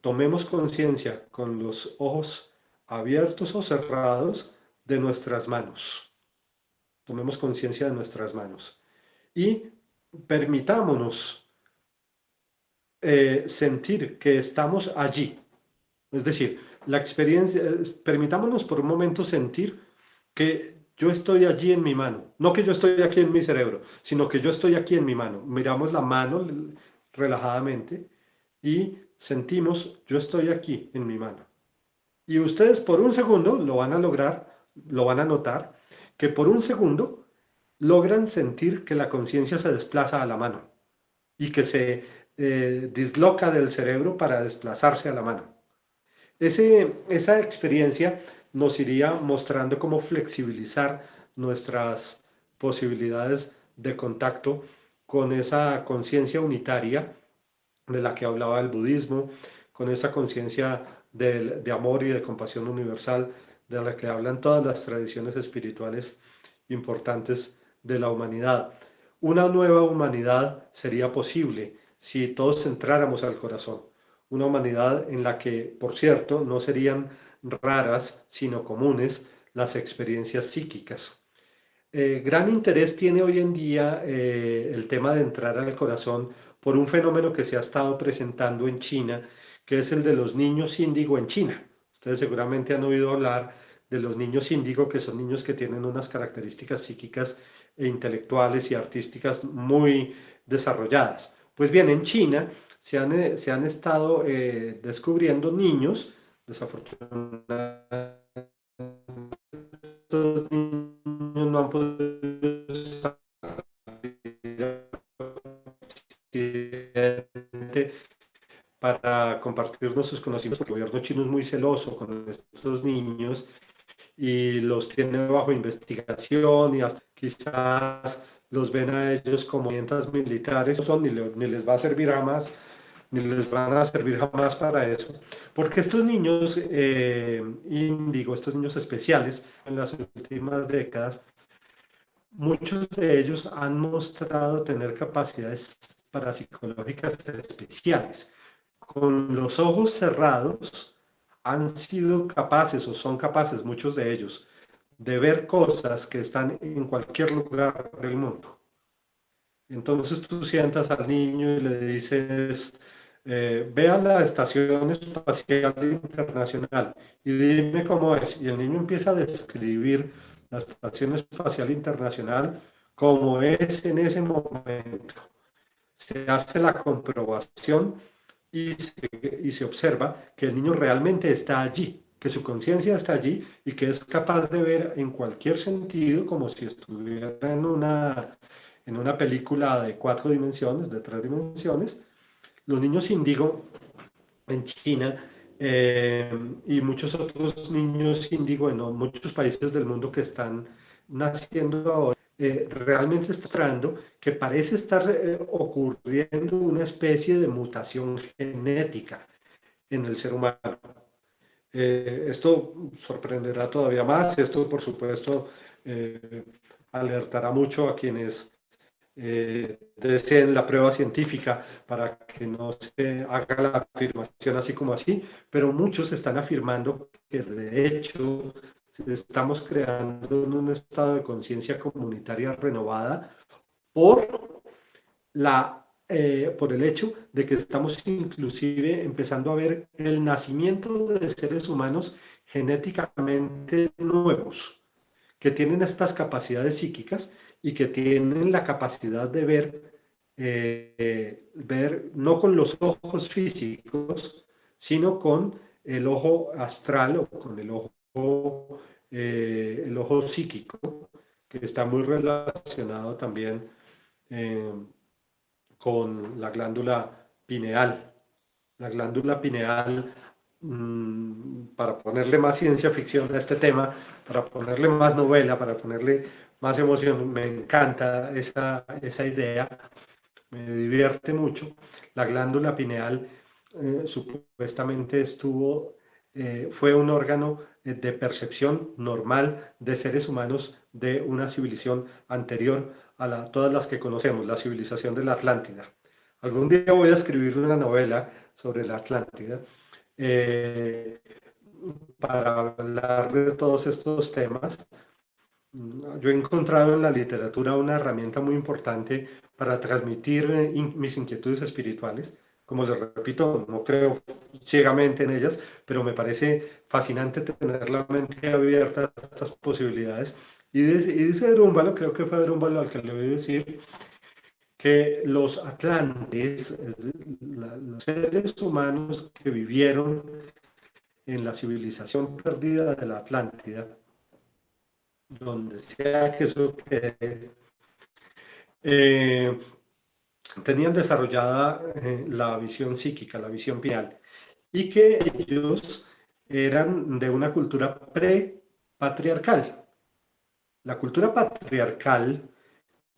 Tomemos conciencia con los ojos abiertos o cerrados de nuestras manos. Tomemos conciencia de nuestras manos y permitámonos sentir que estamos allí. Es decir, la experiencia, permitámonos por un momento sentir que yo estoy allí en mi mano, no que yo estoy aquí en mi cerebro, sino que yo estoy aquí en mi mano. Miramos la mano relajadamente y sentimos, yo estoy aquí en mi mano. Y ustedes por un segundo lo van a lograr, lo van a notar, que por un segundo logran sentir que la conciencia se desplaza a la mano y que se disloca del cerebro para desplazarse a la mano. Esa experiencia nos iría mostrando cómo flexibilizar nuestras posibilidades de contacto con esa conciencia unitaria de la que hablaba el budismo, con esa conciencia de amor y de compasión universal de la que hablan todas las tradiciones espirituales importantes de la humanidad. Una nueva humanidad sería posible si todos entráramos al corazón. Una humanidad en la que, por cierto, no serían raras, sino comunes las experiencias psíquicas. Gran interés tiene hoy en día el tema de entrar al corazón por un fenómeno que se ha estado presentando en China, que es el de los niños índigo en China. Ustedes seguramente han oído hablar de los niños índigo, que son niños que tienen unas características psíquicas e intelectuales y artísticas muy desarrolladas. Pues bien, en China se han estado descubriendo niños, desafortunadamente estos niños no han podido para compartirnos sus conocimientos, porque el gobierno chino es muy celoso con estos niños y los tiene bajo investigación y hasta quizás los ven a ellos como herramientas militares, no son, ni les va a servir jamás, ni les van a servir jamás para eso, porque estos niños índigo, estos niños especiales, en las últimas décadas, muchos de ellos han mostrado tener capacidades parapsicológicas especiales. Con los ojos cerrados, han sido capaces o son capaces, muchos de ellos, de ver cosas que están en cualquier lugar del mundo. Entonces tú sientas al niño y le dices, ve a la Estación Espacial Internacional y dime cómo es. Y el niño empieza a describir la Estación Espacial Internacional como es en ese momento. Se hace la comprobación y se observa que el niño realmente está allí, que su conciencia está allí y que es capaz de ver en cualquier sentido como si estuviera en una película de 4 dimensiones, de 3 dimensiones. Los niños índigo en China eh, y muchos otros niños índigo en muchos países del mundo que están naciendo ahora, realmente está mostrando que parece estar ocurriendo una especie de mutación genética en el ser humano. Esto sorprenderá todavía más, esto por supuesto eh, alertará mucho a quienes deseen la prueba científica para que no se haga la afirmación así como así, pero muchos están afirmando que de hecho estamos creando un estado de conciencia comunitaria renovada por por el hecho de que estamos inclusive empezando a ver el nacimiento de seres humanos genéticamente nuevos, que tienen estas capacidades psíquicas y que tienen la capacidad de ver no con los ojos físicos, sino con el ojo astral o con el ojo psíquico, que está muy relacionado también eh, con la glándula pineal. La glándula pineal, para ponerle más ciencia ficción a este tema, para ponerle más novela, para ponerle más emoción, me encanta esa idea, me divierte mucho. La glándula pineal supuestamente fue un órgano de percepción normal de seres humanos de una civilización anterior a todas las que conocemos, la civilización de la Atlántida. Algún día voy a escribir una novela sobre la Atlántida eh, para hablar de todos estos temas. Yo he encontrado en la literatura una herramienta muy importante para transmitir mis inquietudes espirituales. Como les repito, no creo ciegamente en ellas, pero me parece fascinante tener la mente abierta a estas posibilidades. Y dice Drúmbalo, creo que fue Drúmbalo al que le voy a decir, que los atlantes, los seres humanos que vivieron en la civilización perdida de la Atlántida, donde sea que eso quede, eh, tenían desarrollada la visión psíquica, la visión pineal, y que ellos eran de una cultura pre-patriarcal. La cultura patriarcal,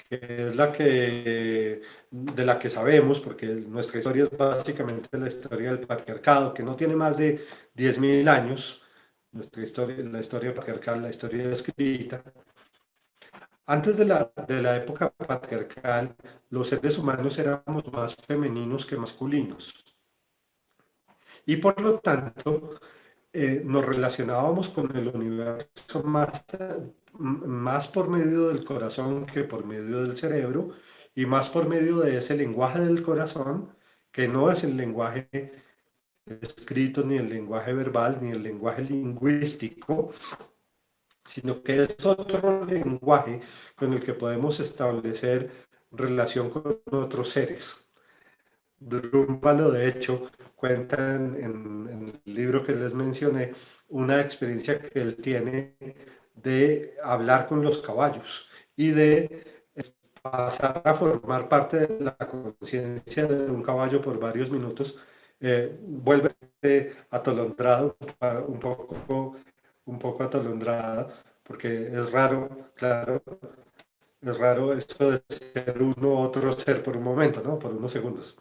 que es de la que sabemos, porque nuestra historia es básicamente la historia del patriarcado, que no tiene más de 10.000 años, nuestra historia, la historia patriarcal, la historia escrita. Antes de la época patriarcal, los seres humanos éramos más femeninos que masculinos. Y por lo tanto, nos relacionábamos con el universo más por medio del corazón que por medio del cerebro, y más por medio de ese lenguaje del corazón, que no es el lenguaje escrito, ni el lenguaje verbal, ni el lenguaje lingüístico, sino que es otro lenguaje con el que podemos establecer relación con otros seres. Drúmbalo, de hecho, cuenta en el libro que les mencioné una experiencia que él tiene de hablar con los caballos y de pasar a formar parte de la conciencia de un caballo por varios minutos. Vuelve atolondrado, un poco atolondrada, porque es raro, claro, es raro esto de ser uno u otro ser por un momento, ¿no? Por unos segundos.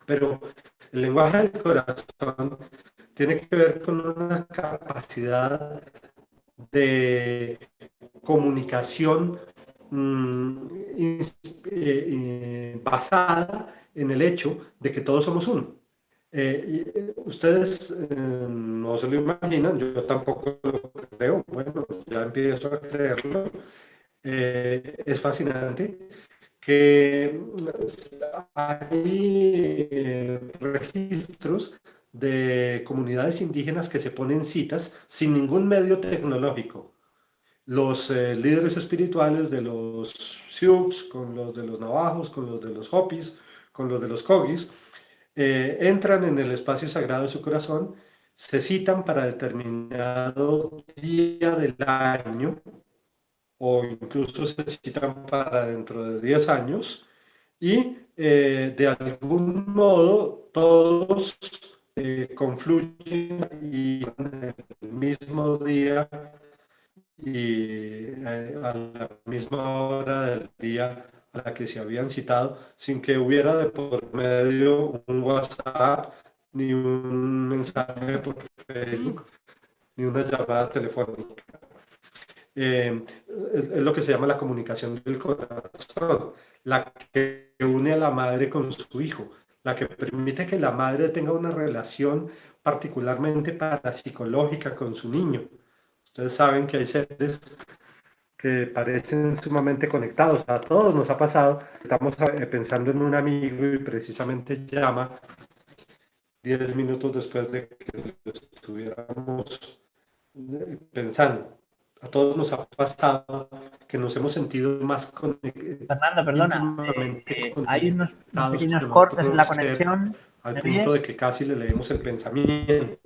Pero el lenguaje del corazón tiene que ver con una capacidad de comunicación basada en el hecho de que todos somos uno. Ustedes no se lo imaginan, yo tampoco lo creo, bueno, ya empiezo a creerlo. Es fascinante que hay registros de comunidades indígenas que se ponen citas sin ningún medio tecnológico. Los líderes espirituales de los Sioux, con los de los Navajos, con los de los Hopis, con los de los Kogis, entran en el espacio sagrado de su corazón, se citan para determinado día del año o incluso se citan para dentro de 10 años y de algún modo todos confluyen y en el mismo día y a la misma hora del día a la que se habían citado, sin que hubiera de por medio un WhatsApp, ni un mensaje por Facebook, ni una llamada telefónica. Es lo que se llama la comunicación del corazón, la que une a la madre con su hijo, la que permite que la madre tenga una relación particularmente parapsicológica con su niño. Ustedes saben que hay seres que parecen sumamente conectados. A todos nos ha pasado. Estamos pensando en un amigo y precisamente llama 10 minutos después de que lo estuviéramos pensando. A todos nos ha pasado que nos hemos sentido más Fernando, perdona, íntimamente hay unos conectados pequeños con cortes en otro la ser conexión. al ¿Me punto de oyes? que casi le leemos el pensamiento.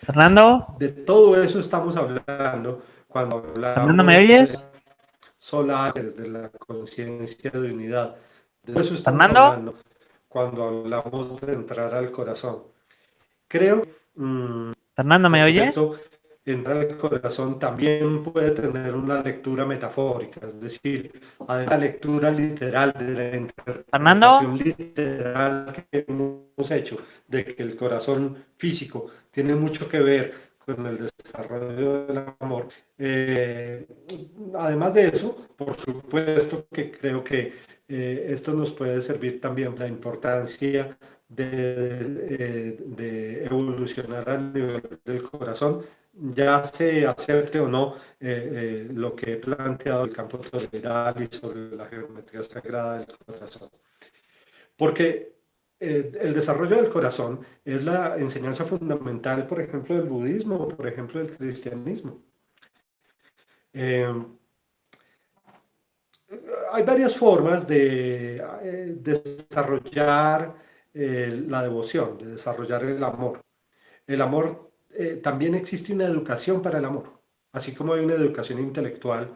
Fernando, De todo eso estamos hablando cuando Fernando, ¿me hablamos de oyes? solar, desde la conciencia de unidad. De eso estamos Fernando, hablando cuando hablamos de entrar al corazón. Creo, Fernando, por ¿me oyes? supuesto, entrar al corazón también puede tener una lectura metafórica, es decir, además de la lectura literal, de la Fernando, interpretación literal que hemos hecho, de que el corazón físico tiene mucho que ver con el desarrollo del amor. Eh, Además de eso, por supuesto que creo que esto nos puede servir también la importancia de evolucionar a nivel del corazón, ya se acepte o no lo que he planteado el campo toleral y sobre la geometría sagrada del corazón. Porque el desarrollo del corazón es la enseñanza fundamental, por ejemplo, del budismo o, por ejemplo, del cristianismo. Eh, Hay varias formas de desarrollar la devoción, de desarrollar el amor. El amor, también existe una educación para el amor, así como hay una educación intelectual,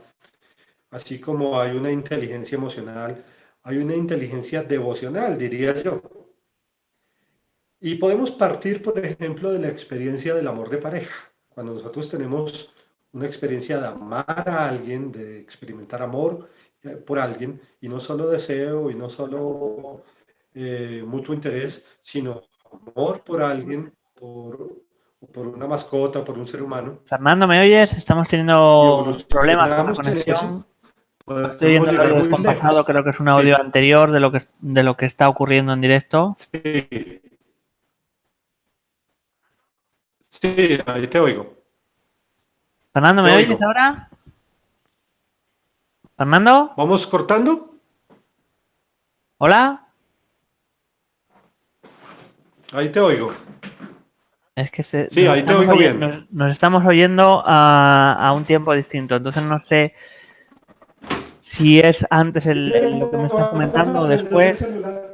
así como hay una inteligencia emocional, hay una inteligencia devocional, diría yo. Y podemos partir, por ejemplo, de la experiencia del amor de pareja. Cuando nosotros tenemos una experiencia de amar a alguien, de experimentar amor por alguien, y no solo deseo, y no solo mutuo interés, sino amor por alguien, por una mascota, por un ser humano, Fernando, ¿me oyes? Estamos y teniendo problemas con la evolucionamos en eso, conexión. Estoy podemos oyendo el llegar audio muy descompasado, lejos. creo que es un audio Sí, anterior de lo que está ocurriendo en directo. sí, sí, ahí te oigo, Fernando, te ¿me oyes oigo. ahora? Fernando, ¿Vamos cortando? ¿hola? Ahí te oigo. Es que Sí, ahí te oigo bien. nos estamos oyendo a un tiempo distinto, entonces no sé si es antes lo que me estás Vamos comentando a o prender el después. celular.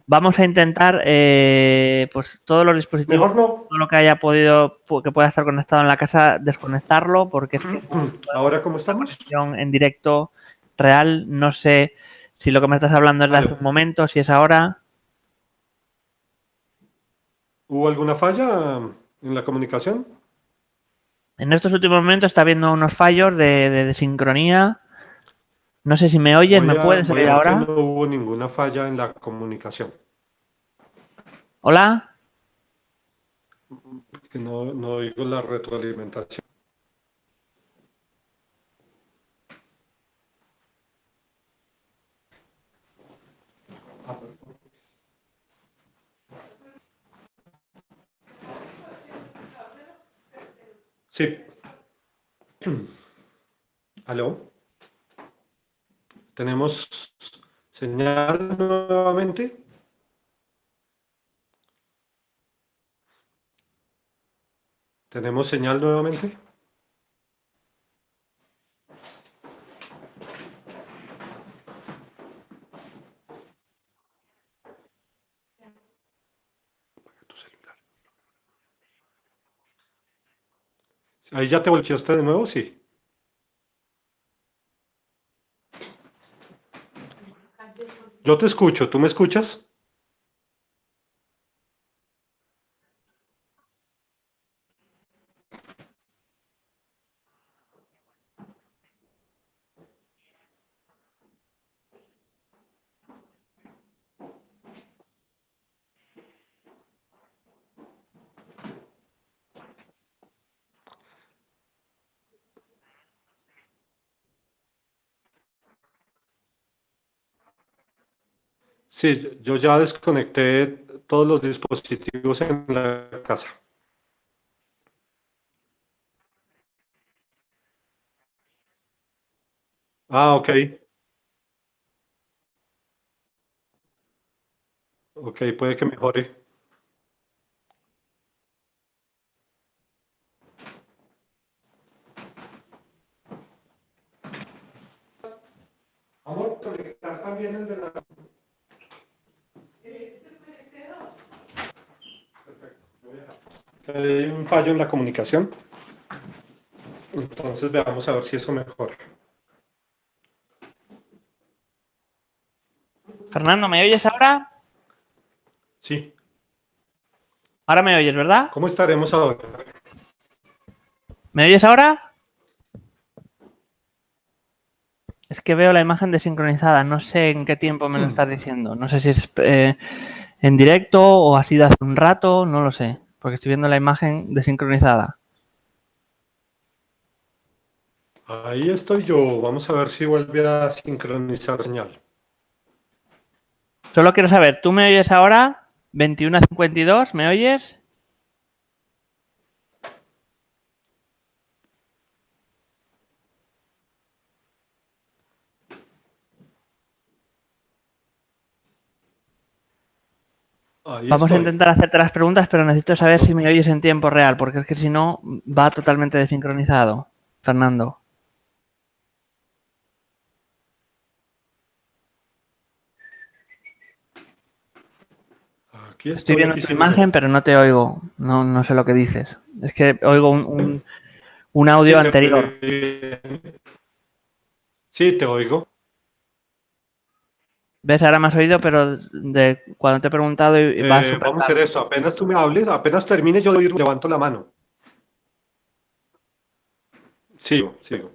Vamos a intentar, pues todos los dispositivos, Mejor no. todo lo que haya podido, que pueda estar conectado en la casa, desconectarlo, porque es que no podemos Ahora, tener ¿cómo una estamos? conexión en directo real. No sé si lo que me estás hablando es de hace Aló. un momento, si es ahora. ¿Hubo alguna falla en la comunicación? En estos últimos momentos está habiendo unos fallos de sincronía. No sé si me oyes, ¿me puedes Voy a oír ver que no ahora? hubo ninguna falla en la comunicación, ¿Hola? que no oigo la retroalimentación. Sí. ¿Aló? ¿Tenemos señal nuevamente? ¿Tenemos señal nuevamente? Tu celular. Ahí ya te volteaste de nuevo, sí. Yo te escucho, ¿tú me escuchas? Sí, yo ya desconecté todos los dispositivos en la casa. Ah, ok. Ok, puede que mejore. Vamos a conectar también el de la... Hay un fallo en la comunicación. Entonces veamos a ver si eso mejora. Fernando, ¿me oyes ahora? Sí. Ahora me oyes, ¿verdad? ¿Cómo estaremos ahora? ¿Me oyes ahora? Es que veo la imagen desincronizada. No sé en qué tiempo me lo estás diciendo. No sé si es en directo o ha sido hace un rato. No lo sé. Porque estoy viendo la imagen desincronizada. Ahí estoy yo. Vamos a ver si vuelve a sincronizar señal. Solo quiero saber, ¿tú me oyes ahora? 21:52, ¿me oyes? Ahí Vamos a estoy. intentar hacerte las preguntas, pero necesito saber si me oyes en tiempo real, porque es que si no, va totalmente desincronizado. Fernando. Aquí Estoy estoy, viendo aquí tu sí me oigo. imagen, pero no te oigo. No, no sé lo que dices. Es que oigo un audio Sí, te anterior. oigo. Sí, te oigo. ¿Ves? Ahora me has oído, pero de cuando te he preguntado va súper Vamos a hacer largo. esto. Apenas tú me hables, apenas termine, yo levanto la mano. Sigo, sigo.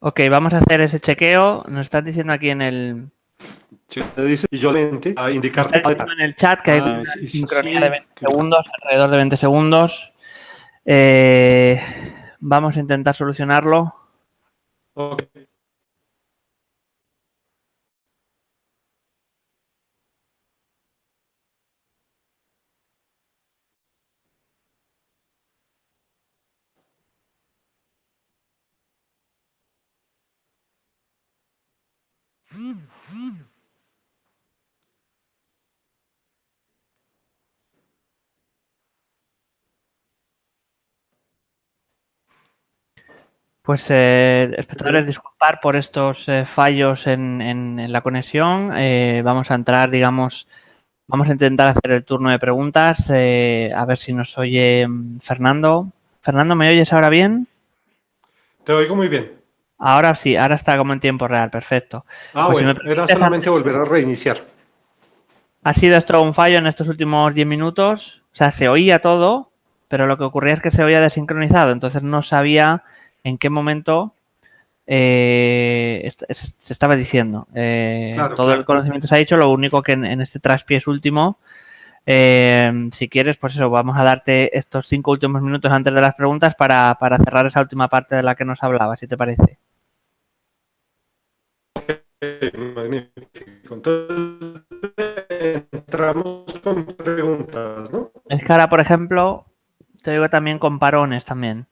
Ok, vamos a hacer ese chequeo. Nos estás diciendo aquí en el... Si me dice, y yo mente a Nos indicarte estás a diciendo en el chat que hay una sí, sí, sincronía de sí, 20 segundos, alrededor de 20 segundos. Vamos a intentar solucionarlo. ok. Pues, espectadores, disculpar por estos fallos en la conexión. Vamos a entrar, digamos, vamos a intentar hacer el turno de preguntas. A ver si nos oye Fernando. Fernando, ¿me oyes ahora bien? Te oigo muy bien. Ahora sí, ahora está como en tiempo real, perfecto. Ah, Pues si me bueno, era permites, solamente volver a reiniciar. ha sido esto un fallo en estos últimos 10 minutos. O sea, se oía todo, pero lo que ocurría es que se oía desincronizado. Entonces no sabía en qué momento se estaba diciendo. Claro, Todo el claro. conocimiento se ha dicho, lo único que en este traspiés último, si quieres, pues eso, vamos a darte estos 5 últimos minutos antes de las preguntas para cerrar esa última parte de la que nos hablaba, si te parece. Magnífico. Entonces, entramos con preguntas, ¿no? Es que ahora, por ejemplo, te digo también con parones también.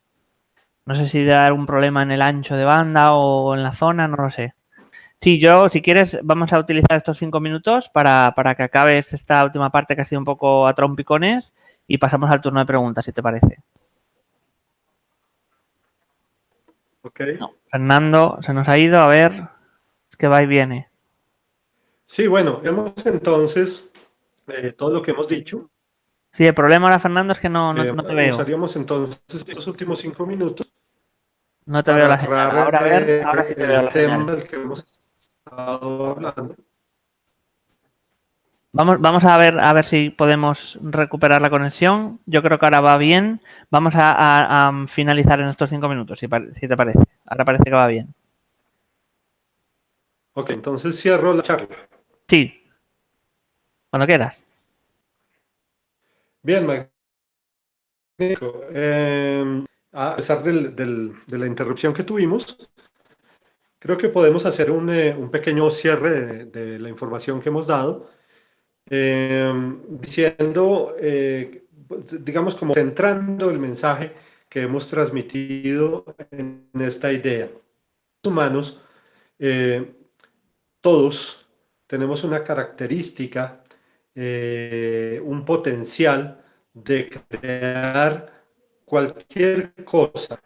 No sé si da algún problema en el ancho de banda o en la zona, no lo sé. Sí, yo, si quieres, vamos a utilizar estos 5 minutos para que acabes esta última parte que ha sido un poco a trompicones y pasamos al turno de preguntas, si te parece. Ok. No, Fernando se nos ha ido, a ver, es que va y viene. Sí, bueno, vemos entonces todo lo que hemos dicho. Sí, el problema ahora, Fernando, es que no te veo. Usaríamos entonces estos últimos 5 minutos No te veo para la señal. cerrar Ahora, a ver, ahora sí te veo el la señal. tema del que hemos estado hablando. Vamos a ver si podemos recuperar la conexión. Yo creo que ahora va bien. Vamos a finalizar en estos 5 minutos, si te parece. Ahora parece que va bien. Ok, entonces cierro la charla. Sí, cuando quieras. Bien, magnífico. A pesar de la interrupción que tuvimos, creo que podemos hacer un pequeño cierre de la información que hemos dado, diciendo, digamos, como centrando el mensaje que hemos transmitido en esta idea. Los humanos, eh, todos tenemos una característica, un potencial de crear cualquier cosa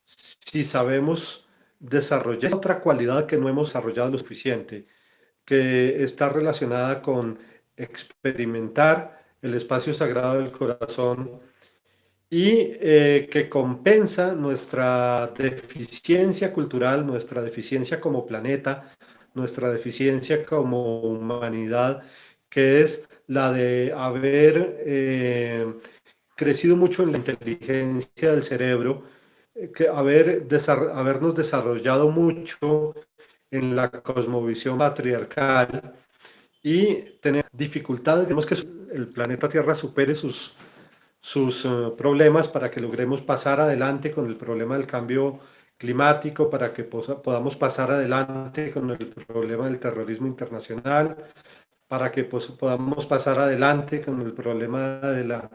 si sabemos desarrollar otra cualidad que no hemos desarrollado lo suficiente, que está relacionada con experimentar el espacio sagrado del corazón y que compensa nuestra deficiencia cultural, nuestra deficiencia como planeta, nuestra deficiencia como humanidad, que es la de haber crecido mucho en la inteligencia del cerebro, que habernos desarrollado mucho en la cosmovisión patriarcal y tener dificultades. Tenemos que el planeta Tierra supere sus problemas para que logremos pasar adelante con el problema del cambio climático, para que podamos pasar adelante con el problema del terrorismo internacional, para que podamos pasar adelante con el problema de la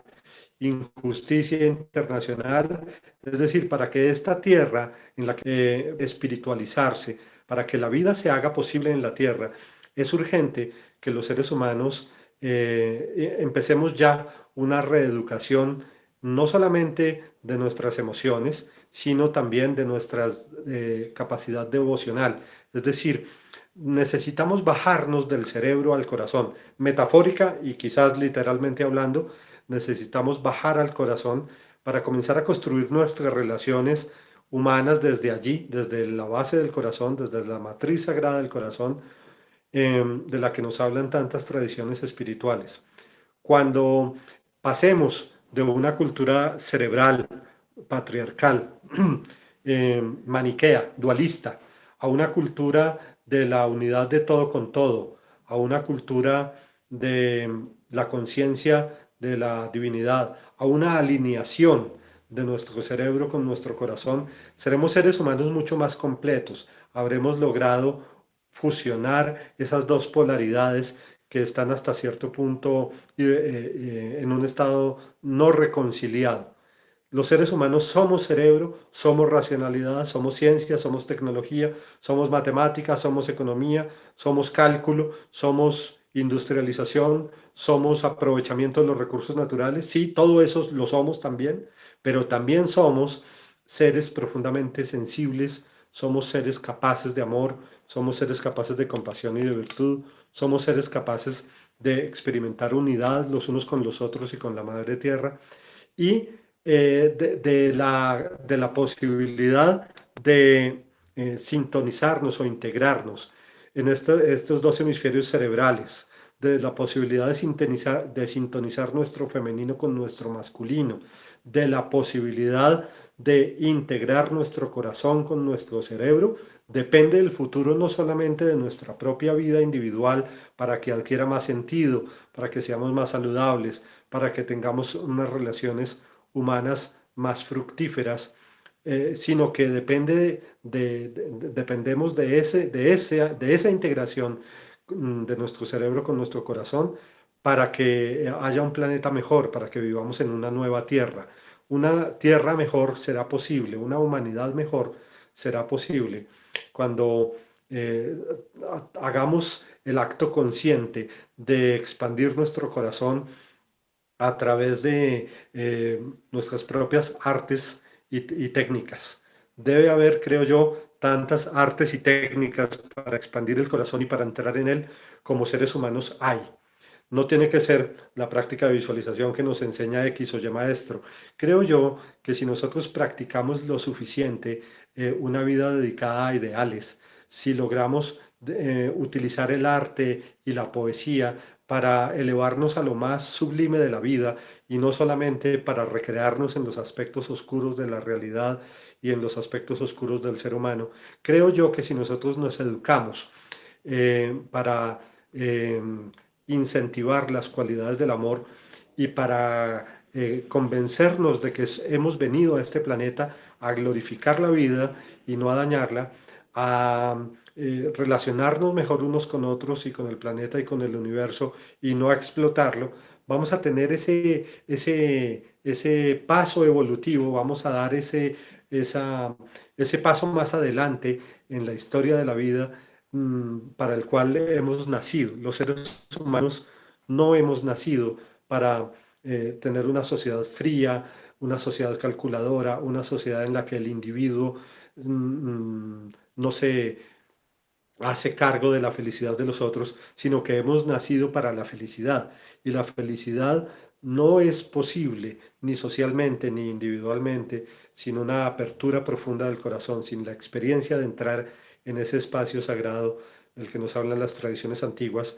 injusticia internacional, es decir, para que esta tierra en la que espiritualizarse, para que la vida se haga posible en la tierra, es urgente que los seres humanos empecemos ya una reeducación no solamente de nuestras emociones, sino también de nuestra capacidad devocional. Es decir, necesitamos bajarnos del cerebro al corazón, metafórica y quizás literalmente hablando, necesitamos bajar al corazón para comenzar a construir nuestras relaciones humanas desde allí, desde la base del corazón, desde la matriz sagrada del corazón, de la que nos hablan tantas tradiciones espirituales. Cuando pasemos de una cultura cerebral, patriarcal, maniquea, dualista, a una cultura de la unidad de todo con todo, a una cultura de la conciencia de la divinidad, a una alineación de nuestro cerebro con nuestro corazón, seremos seres humanos mucho más completos. Habremos logrado fusionar esas dos polaridades que están hasta cierto punto en un estado no reconciliado. Los seres humanos somos cerebro, somos racionalidad, somos ciencia, somos tecnología, somos matemática, somos economía, somos cálculo, somos industrialización, somos aprovechamiento de los recursos naturales. Sí, todo eso lo somos también, pero también somos seres profundamente sensibles, somos seres capaces de amor, somos seres capaces de compasión y de virtud, somos seres capaces de experimentar unidad los unos con los otros y con la Madre Tierra y de la posibilidad de sintonizarnos o integrarnos en estos dos hemisferios cerebrales, de la posibilidad de sintonizar nuestro femenino con nuestro masculino, de la posibilidad de integrar nuestro corazón con nuestro cerebro, depende del futuro no solamente de nuestra propia vida individual para que adquiera más sentido, para que seamos más saludables, para que tengamos unas relaciones humanas más fructíferas, sino que dependemos de esa integración de nuestro cerebro con nuestro corazón para que haya un planeta mejor, para que vivamos en una nueva tierra. una tierra mejor será posible, una humanidad mejor será posible cuando eh, hagamos el acto consciente de expandir nuestro corazón a través de nuestras propias artes y técnicas. Debe haber, creo yo, tantas artes y técnicas para expandir el corazón y para entrar en él como seres humanos hay. No tiene que ser la práctica de visualización que nos enseña X o Y maestro. Creo yo que si nosotros practicamos lo suficiente una vida dedicada a ideales, si logramos utilizar el arte y la poesía para elevarnos a lo más sublime de la vida y no solamente para recrearnos en los aspectos oscuros de la realidad y en los aspectos oscuros del ser humano, creo yo que si nosotros nos educamos para incentivar las cualidades del amor y para convencernos de que hemos venido a este planeta a glorificar la vida y no a dañarla, a relacionarnos mejor unos con otros y con el planeta y con el universo y no a explotarlo, vamos a tener ese paso evolutivo, vamos a dar ese paso más adelante en la historia de la vida para el cual hemos nacido. Los seres humanos no hemos nacido para tener una sociedad fría, una sociedad calculadora, una sociedad en la que el individuo no se hace cargo de la felicidad de los otros, sino que hemos nacido para la felicidad. Y la felicidad no es posible ni socialmente ni individualmente sin una apertura profunda del corazón, sin la experiencia de entrar en ese espacio sagrado del que nos hablan las tradiciones antiguas,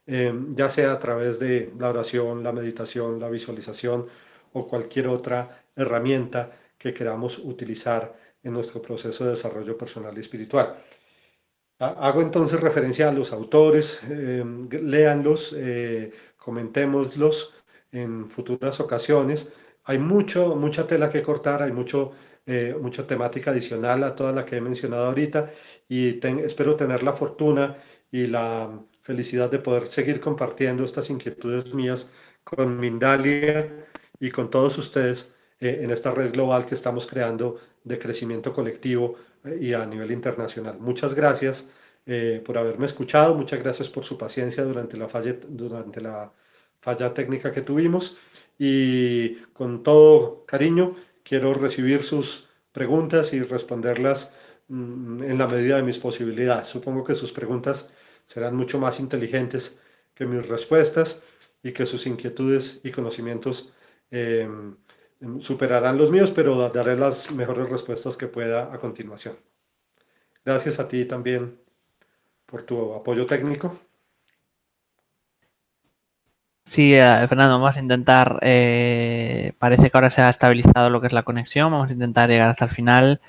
ya sea a través de la oración, la meditación, la visualización o cualquier otra herramienta que queramos utilizar en nuestro proceso de desarrollo personal y espiritual. Hago entonces referencia a los autores, léanlos, comentémoslos en futuras ocasiones. Hay mucha tela que cortar, hay mucha temática adicional a toda la que he mencionado ahorita y espero tener la fortuna y la felicidad de poder seguir compartiendo estas inquietudes mías con Mindalia y con todos ustedes en esta red global que estamos creando de crecimiento colectivo y a nivel internacional. Muchas gracias por haberme escuchado, muchas gracias por su paciencia durante la falla técnica que tuvimos y con todo cariño quiero recibir sus preguntas y responderlas en la medida de mis posibilidades. Supongo que sus preguntas serán mucho más inteligentes que mis respuestas y que sus inquietudes y conocimientos eh, superarán los míos, pero daré las mejores respuestas que pueda a continuación. Gracias a ti también por tu apoyo técnico. Sí, Fernando, vamos a intentar, parece que ahora se ha estabilizado lo que es la conexión, vamos a intentar llegar hasta el final.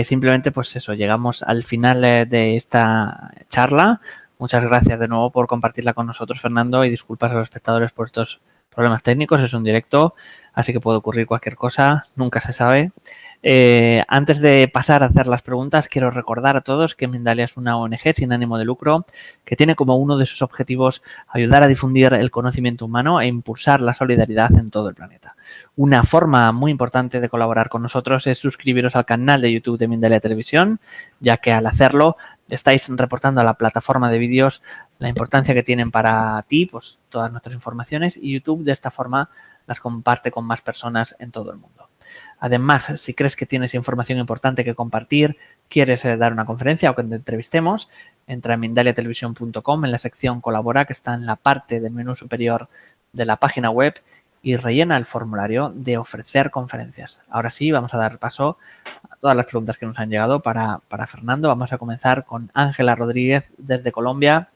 Simplemente, pues eso, llegamos al final de esta charla. Muchas gracias de nuevo por compartirla con nosotros, Fernando, y disculpas a los espectadores por estos problemas técnicos. Es un directo, así que puede ocurrir cualquier cosa, nunca se sabe. Antes de pasar a hacer las preguntas, quiero recordar a todos que Mindalia es una ONG sin ánimo de lucro que tiene como uno de sus objetivos ayudar a difundir el conocimiento humano e impulsar la solidaridad en todo el planeta. Una forma muy importante de colaborar con nosotros es suscribiros al canal de YouTube de Mindalia Televisión, ya que al hacerlo le estáis reportando a la plataforma de vídeos la importancia que tienen para ti, pues todas nuestras informaciones, y YouTube de esta forma las comparte con más personas en todo el mundo. Además, si crees que tienes información importante que compartir, quieres dar una conferencia o que te entrevistemos, entra en mindaliatelevisión.com en la sección Colabora, que está en la parte del menú superior de la página web, y rellena el formulario de ofrecer conferencias. Ahora sí, vamos a dar paso a todas las preguntas que nos han llegado para Fernando. Vamos a comenzar con Ángela Rodríguez desde Colombia.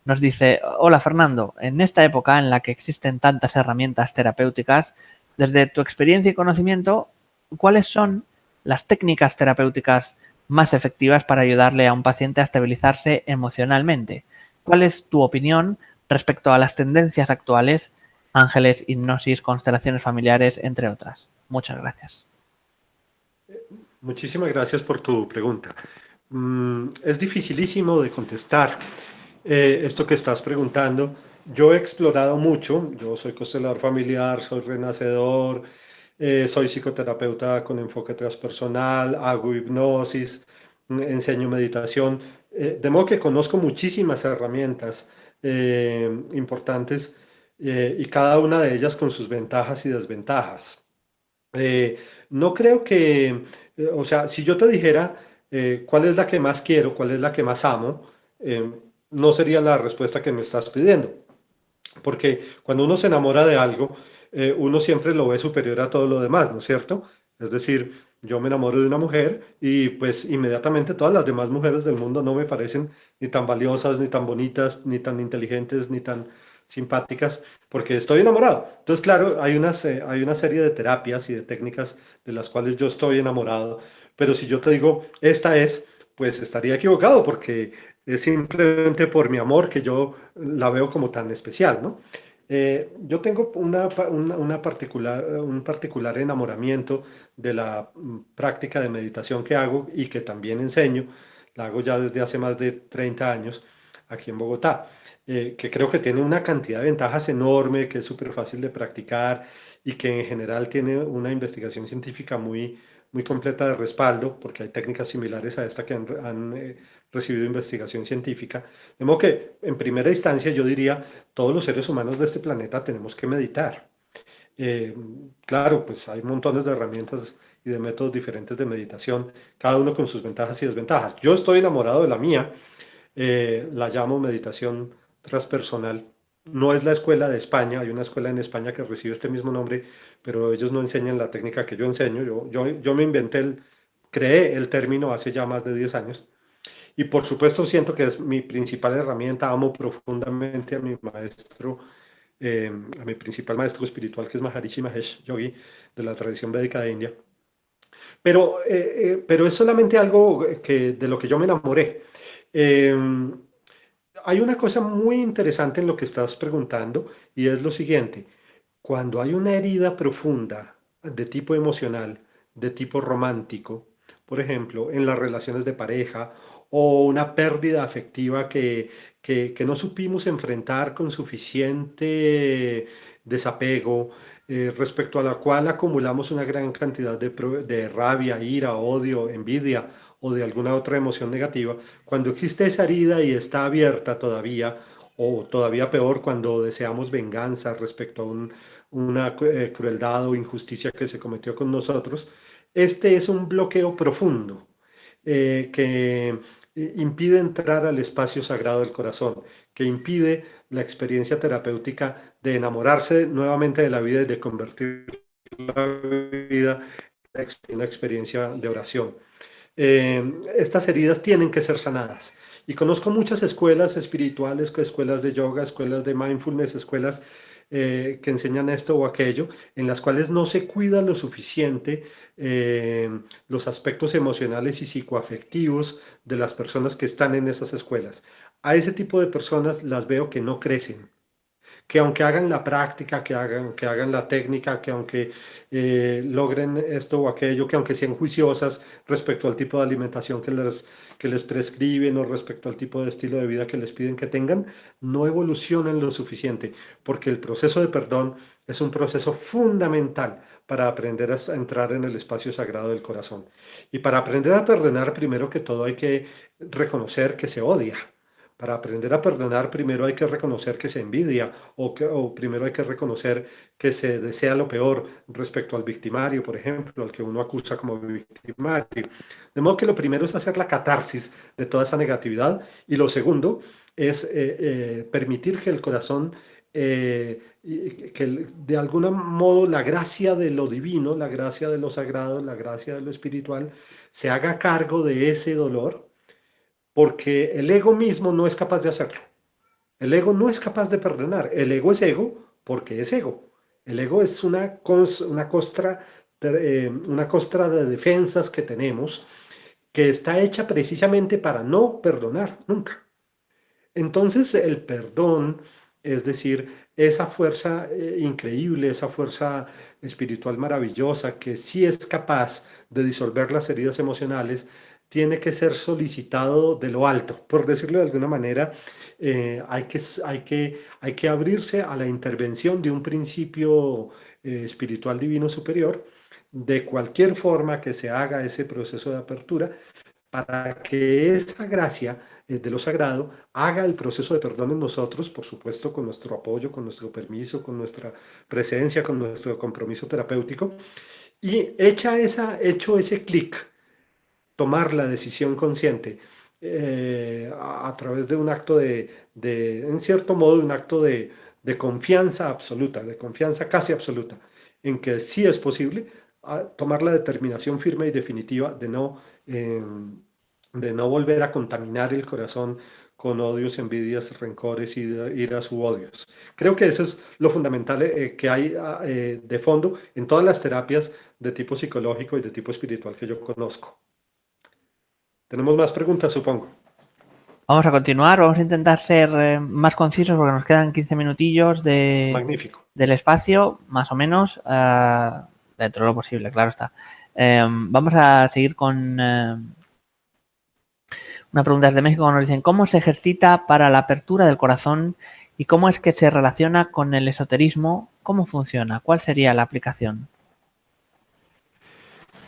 Nos dice: hola Fernando, en esta época en la que existen tantas herramientas terapéuticas, desde tu experiencia y conocimiento, ¿cuáles son las técnicas terapéuticas más efectivas para ayudarle a un paciente a estabilizarse emocionalmente? ¿Cuál es tu opinión respecto a las tendencias actuales, ángeles, hipnosis, constelaciones familiares, entre otras? Muchas gracias. Muchísimas gracias por tu pregunta. Es dificilísimo de contestar esto que estás preguntando. Yo he explorado mucho, yo soy constelador familiar, soy renacedor, Soy psicoterapeuta con enfoque transpersonal, hago hipnosis, enseño meditación, de modo que conozco muchísimas herramientas importantes y cada una de ellas con sus ventajas y desventajas. Eh, no creo que, o sea, si yo te dijera cuál es la que más quiero, cuál es la que más amo, no sería la respuesta que me estás pidiendo. Porque cuando uno se enamora de algo, uno siempre lo ve superior a todo lo demás, ¿no es cierto? Es decir, yo me enamoro de una mujer y pues inmediatamente todas las demás mujeres del mundo no me parecen ni tan valiosas, ni tan bonitas, ni tan inteligentes, ni tan simpáticas, porque estoy enamorado. Entonces, claro, hay una serie de terapias y de técnicas de las cuales yo estoy enamorado, pero si yo te digo, esta es, pues estaría equivocado, porque es simplemente por mi amor que yo la veo como tan especial, ¿no? Yo tengo un particular enamoramiento de la práctica de meditación que hago y que también enseño. La hago ya desde hace más de 30 años aquí en Bogotá, que creo que tiene una cantidad de ventajas enorme, que es súper fácil de practicar y que en general tiene una investigación científica muy completa de respaldo, porque hay técnicas similares a esta que han recibido investigación científica. De modo que, en primera instancia, yo diría, todos los seres humanos de este planeta tenemos que meditar. Eh, claro, pues hay montones de herramientas y de métodos diferentes de meditación, cada uno con sus ventajas y desventajas. Yo estoy enamorado de la mía, la llamo meditación transpersonal. No es la escuela de España, hay una escuela en España que recibe este mismo nombre, pero ellos no enseñan la técnica que yo enseño. Yo me creé el término hace ya más de 10 años. Y por supuesto siento que es mi principal herramienta, amo profundamente a mi maestro, a mi principal maestro espiritual, que es Maharishi Mahesh Yogi, de la tradición védica de India. Pero es solamente algo de lo que yo me enamoré. Eh, Hay una cosa muy interesante en lo que estás preguntando y es lo siguiente. Cuando hay una herida profunda de tipo emocional, de tipo romántico, por ejemplo, en las relaciones de pareja o una pérdida afectiva que no supimos enfrentar con suficiente desapego, respecto a la cual acumulamos una gran cantidad de rabia, ira, odio, envidia o de alguna otra emoción negativa, cuando existe esa herida y está abierta todavía, o todavía peor, cuando deseamos venganza respecto a una crueldad o injusticia que se cometió con nosotros, este es un bloqueo profundo que impide entrar al espacio sagrado del corazón, que impide la experiencia terapéutica de enamorarse nuevamente de la vida y de convertir la vida en una experiencia de oración. Estas heridas tienen que ser sanadas. Y conozco muchas escuelas espirituales, escuelas de yoga, escuelas de mindfulness, escuelas que enseñan esto o aquello, en las cuales no se cuida lo suficiente los aspectos emocionales y psicoafectivos de las personas que están en esas escuelas. A ese tipo de personas las veo que no crecen, que aunque hagan la práctica, que hagan la técnica, que aunque logren esto o aquello, que aunque sean juiciosas respecto al tipo de alimentación que les prescriben o respecto al tipo de estilo de vida que les piden que tengan, no evolucionan lo suficiente, porque el proceso de perdón es un proceso fundamental para aprender a entrar en el espacio sagrado del corazón. Y para aprender a perdonar, primero que todo hay que reconocer que se odia. Para aprender a perdonar, primero hay que reconocer que se envidia o primero hay que reconocer que se desea lo peor respecto al victimario, por ejemplo, al que uno acusa como victimario. De modo que lo primero es hacer la catarsis de toda esa negatividad y lo segundo es permitir que el corazón, de algún modo la gracia de lo divino, la gracia de lo sagrado, la gracia de lo espiritual, se haga cargo de ese dolor porque el ego mismo no es capaz de hacerlo. El ego no es capaz de perdonar. El ego es ego porque es ego. El ego es una costra de defensas que tenemos que está hecha precisamente para no perdonar nunca. Entonces el perdón, es decir, esa fuerza increíble, esa fuerza espiritual maravillosa que sí es capaz de disolver las heridas emocionales, tiene que ser solicitado de lo alto, por decirlo de alguna manera. Hay que abrirse a la intervención de un principio espiritual divino superior, de cualquier forma que se haga ese proceso de apertura, para que esa gracia de lo sagrado haga el proceso de perdón en nosotros, por supuesto, con nuestro apoyo, con nuestro permiso, con nuestra presencia, con nuestro compromiso terapéutico. Y hecho ese clic, tomar la decisión consciente a través de un acto en cierto modo, un acto de confianza absoluta, de confianza casi absoluta, en que sí es posible tomar la determinación firme y definitiva de no volver a contaminar el corazón con odios, envidias, rencores, iras u odios. Creo que eso es lo fundamental que hay de fondo en todas las terapias de tipo psicológico y de tipo espiritual que yo conozco. Tenemos más preguntas, supongo. Vamos a continuar, vamos a intentar ser más concisos porque nos quedan 15 minutillos Magnífico. del espacio, más o menos, dentro de lo posible, claro está. Vamos a seguir con una pregunta desde México. Nos dicen, ¿cómo se ejercita para la apertura del corazón y cómo es que se relaciona con el esoterismo? ¿Cómo funciona? ¿Cuál sería la aplicación?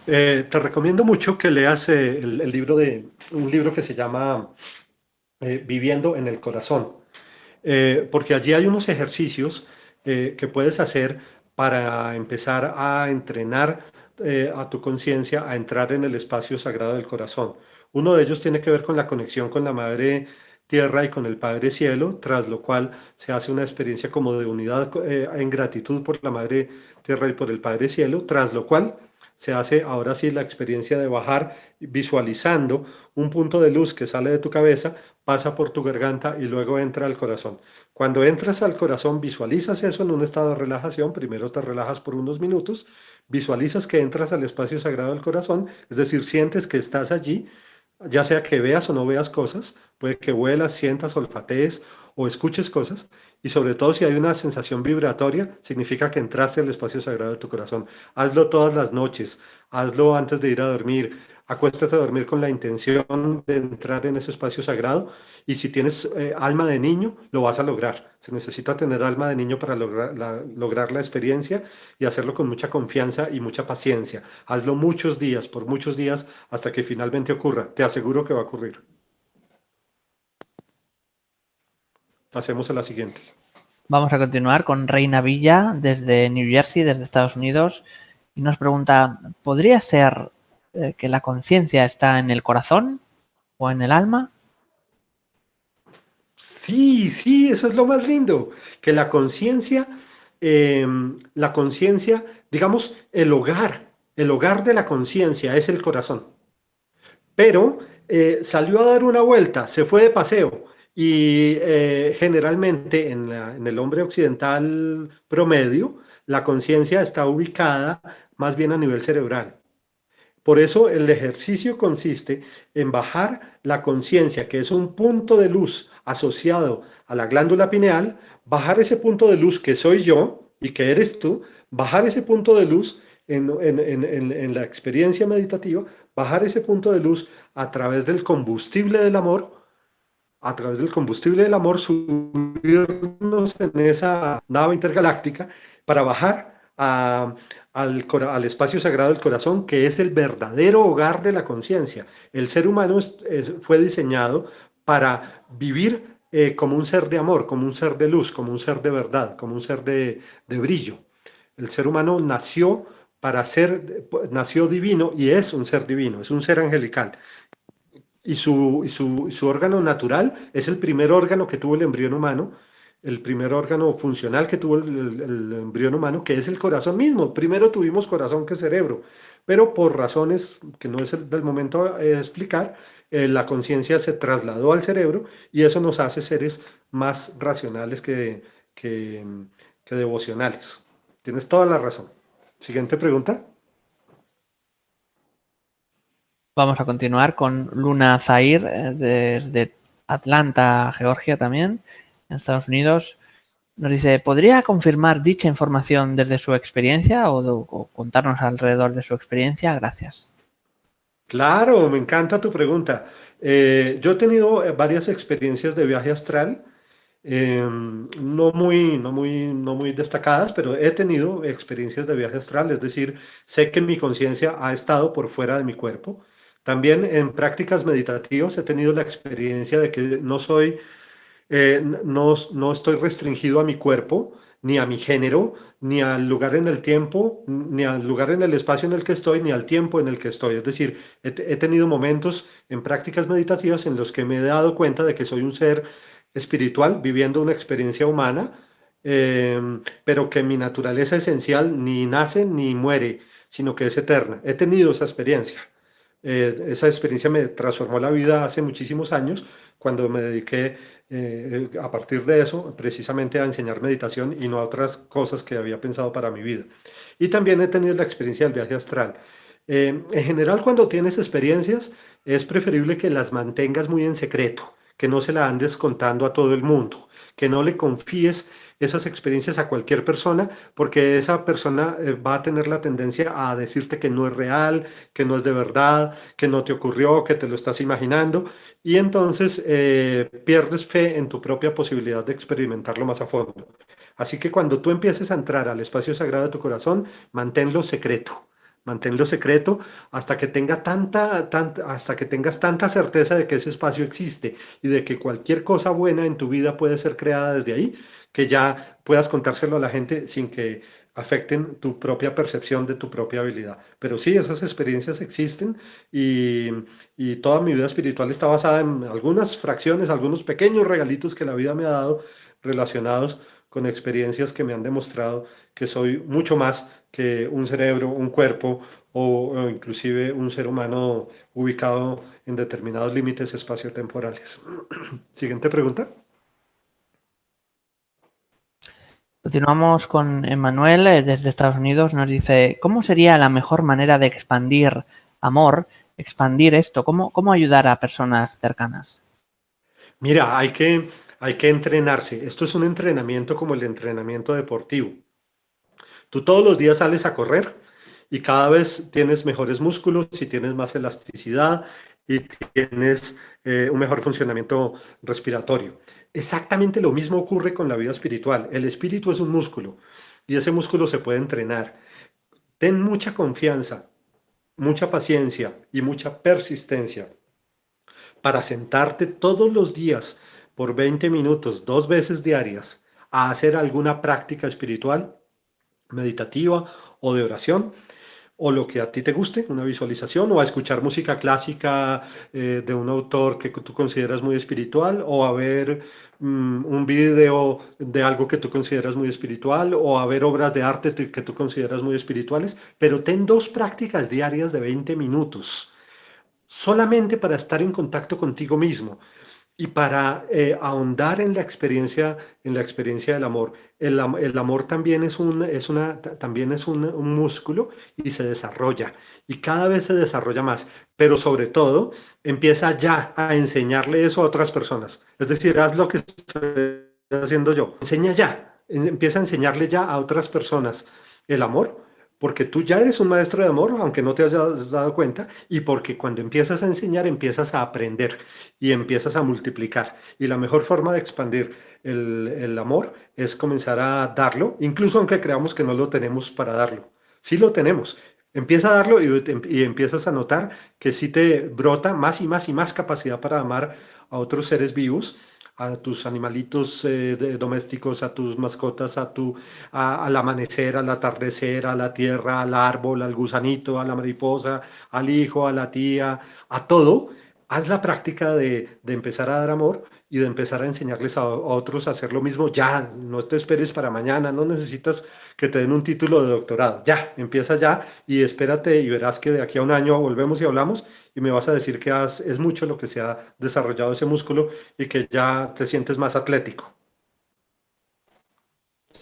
Te recomiendo mucho que leas un libro que se llama Viviendo en el Corazón, porque allí hay unos ejercicios que puedes hacer para empezar a entrenar a tu conciencia a entrar en el espacio sagrado del corazón. Uno de ellos tiene que ver con la conexión con la Madre Tierra y con el Padre Cielo, tras lo cual se hace una experiencia como de unidad en gratitud por la Madre Tierra y por el Padre Cielo, tras lo cual se hace ahora sí la experiencia de bajar visualizando un punto de luz que sale de tu cabeza, pasa por tu garganta y luego entra al corazón. Cuando entras al corazón, visualizas eso en un estado de relajación. Primero te relajas por unos minutos, visualizas que entras al espacio sagrado del corazón, es decir, sientes que estás allí, ya sea que veas o no veas cosas, puede que huelas, sientas, olfatees o escuches cosas, y sobre todo si hay una sensación vibratoria, significa que entraste al espacio sagrado de tu corazón. Hazlo todas las noches, hazlo antes de ir a dormir, acuéstate a dormir con la intención de entrar en ese espacio sagrado, y si tienes alma de niño, lo vas a lograr. Se necesita tener alma de niño para lograr la experiencia y hacerlo con mucha confianza y mucha paciencia. Hazlo muchos días, por muchos días, hasta que finalmente ocurra. Te aseguro que va a ocurrir. Pasemos a la siguiente. Vamos a continuar con Reina Villa desde New Jersey, desde Estados Unidos, y nos pregunta, ¿podría ser que la conciencia está en el corazón o en el alma? Sí, sí, eso es lo más lindo, que la conciencia, digamos, el hogar de la conciencia es el corazón. Pero salió a dar una vuelta, se fue de paseo y generalmente en el hombre occidental promedio, la conciencia está ubicada más bien a nivel cerebral. Por eso el ejercicio consiste en bajar la conciencia, que es un punto de luz asociado a la glándula pineal, bajar ese punto de luz que soy yo y que eres tú, bajar ese punto de luz en la experiencia meditativa, bajar ese punto de luz a través del combustible del amor, a través del combustible del amor, subirnos en esa nave intergaláctica para bajar al espacio sagrado del corazón, que es el verdadero hogar de la conciencia. El ser humano fue diseñado para vivir como un ser de amor, como un ser de luz, como un ser de verdad, como un ser de brillo. El ser humano nació divino y es un ser divino, es un ser angelical. Y su órgano natural es el primer órgano que tuvo el embrión humano, el primer órgano funcional que tuvo el embrión humano, que es el corazón mismo. Primero tuvimos corazón que cerebro, pero por razones que no es del momento explicar, la conciencia se trasladó al cerebro y eso nos hace seres más racionales que, que devocionales. Tienes toda la razón. Siguiente pregunta. Vamos a continuar con Luna Zahir desde Atlanta, Georgia también, en Estados Unidos. Nos dice, ¿podría confirmar dicha información desde su experiencia o contarnos alrededor de su experiencia? Gracias. Claro, me encanta tu pregunta. Yo he tenido varias experiencias de viaje astral, no muy destacadas, pero he tenido experiencias de viaje astral, es decir, sé que mi conciencia ha estado por fuera de mi cuerpo. También en prácticas meditativas he tenido la experiencia de que no soy no estoy restringido a mi cuerpo, ni a mi género, ni al lugar en el tiempo, ni al lugar en el espacio en el que estoy, ni al tiempo en el que estoy. Es decir, he tenido momentos en prácticas meditativas en los que me he dado cuenta de que soy un ser espiritual viviendo una experiencia humana, pero que mi naturaleza esencial ni nace ni muere, sino que es eterna. He tenido esa experiencia. Esa experiencia me transformó la vida hace muchísimos años cuando me dediqué a partir de eso precisamente a enseñar meditación y no a otras cosas que había pensado para mi vida. Y también he tenido la experiencia del viaje astral. En general, cuando tienes experiencias, es preferible que las mantengas muy en secreto, que no se la andes contando a todo el mundo, que no le confíes esas experiencias a cualquier persona, porque esa persona va a tener la tendencia a decirte que no es real, que no es de verdad, que no te ocurrió, que te lo estás imaginando, y entonces pierdes fe en tu propia posibilidad de experimentarlo más a fondo. Así que cuando tú empieces a entrar al espacio sagrado de tu corazón, manténlo secreto. Manténlo secreto hasta que hasta que tengas tanta certeza de que ese espacio existe y de que cualquier cosa buena en tu vida puede ser creada desde ahí, que ya puedas contárselo a la gente sin que afecten tu propia percepción de tu propia habilidad. Pero sí, esas experiencias existen y, y toda mi vida espiritual está basada en algunas fracciones, algunos pequeños regalitos que la vida me ha dado relacionados con experiencias que me han demostrado que soy mucho más que un cerebro, un cuerpo o inclusive un ser humano ubicado en determinados límites espaciotemporales. Siguiente pregunta. Continuamos con Emmanuel desde Estados Unidos. Nos dice, ¿cómo sería la mejor manera de expandir amor, expandir esto? ¿Cómo ayudar a personas cercanas? Mira, hay que entrenarse. Esto es un entrenamiento como el entrenamiento deportivo. Tú todos los días sales a correr y cada vez tienes mejores músculos y tienes más elasticidad y tienes un mejor funcionamiento respiratorio. Exactamente lo mismo ocurre con la vida espiritual. El espíritu es un músculo y ese músculo se puede entrenar. Ten mucha confianza, mucha paciencia y mucha persistencia para sentarte todos los días por 20 minutos, 2 veces diarias, a hacer alguna práctica espiritual, meditativa o de oración, o lo que a ti te guste, una visualización, o a escuchar música clásica de un autor que tú consideras muy espiritual, o a ver un video de algo que tú consideras muy espiritual, o a ver obras de arte que tú consideras muy espirituales, pero ten 2 prácticas diarias de 20 minutos, solamente para estar en contacto contigo mismo y para ahondar en la experiencia del amor. El amor también también es un músculo y se desarrolla y cada vez se desarrolla más, pero sobre todo empieza ya a enseñarle eso a otras personas. Es decir, haz lo que estoy haciendo yo. Enseña ya, empieza a enseñarle ya a otras personas el amor. Porque tú ya eres un maestro de amor, aunque no te hayas dado cuenta, y porque cuando empiezas a enseñar, empiezas a aprender y empiezas a multiplicar. Y la mejor forma de expandir el amor es comenzar a darlo, incluso aunque creamos que no lo tenemos para darlo. Sí lo tenemos. Empieza a darlo y empiezas a notar que sí te brota más y más y más capacidad para amar a otros seres vivos, a tus animalitos domésticos, a tus mascotas, al amanecer, al atardecer, a la tierra, al árbol, al gusanito, a la mariposa, al hijo, a la tía, a todo. Haz la práctica de empezar a dar amor y de empezar a enseñarles a otros a hacer lo mismo. Ya, no te esperes para mañana, no necesitas que te den un título de doctorado. Ya, empieza ya y espérate y verás que de aquí a un año volvemos y hablamos y me vas a decir que es mucho lo que se ha desarrollado ese músculo y que ya te sientes más atlético.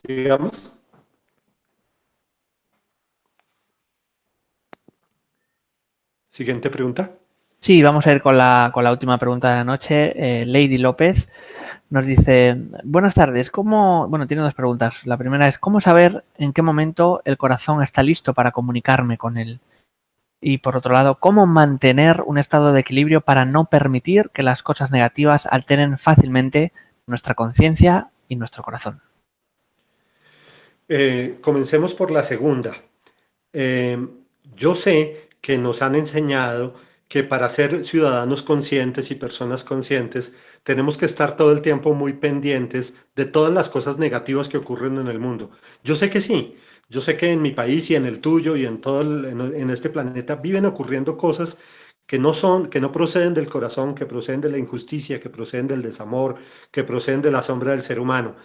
Digamos. Siguiente pregunta. Sí, vamos a ir con la última pregunta de la noche. Lady López nos dice, buenas tardes, Bueno, tiene dos preguntas. La primera es, ¿cómo saber en qué momento el corazón está listo para comunicarme con él? Y por otro lado, ¿cómo mantener un estado de equilibrio para no permitir que las cosas negativas alteren fácilmente nuestra conciencia y nuestro corazón? Comencemos por la segunda. Eh, yo sé que nos han enseñado que para ser ciudadanos conscientes y personas conscientes tenemos que estar todo el tiempo muy pendientes de todas las cosas negativas que ocurren en el mundo. Yo sé que sí, yo sé que en mi país y en el tuyo y en en este planeta viven ocurriendo cosas que no son, que no proceden del corazón, que proceden de la injusticia, que proceden del desamor, que proceden de la sombra del ser humano.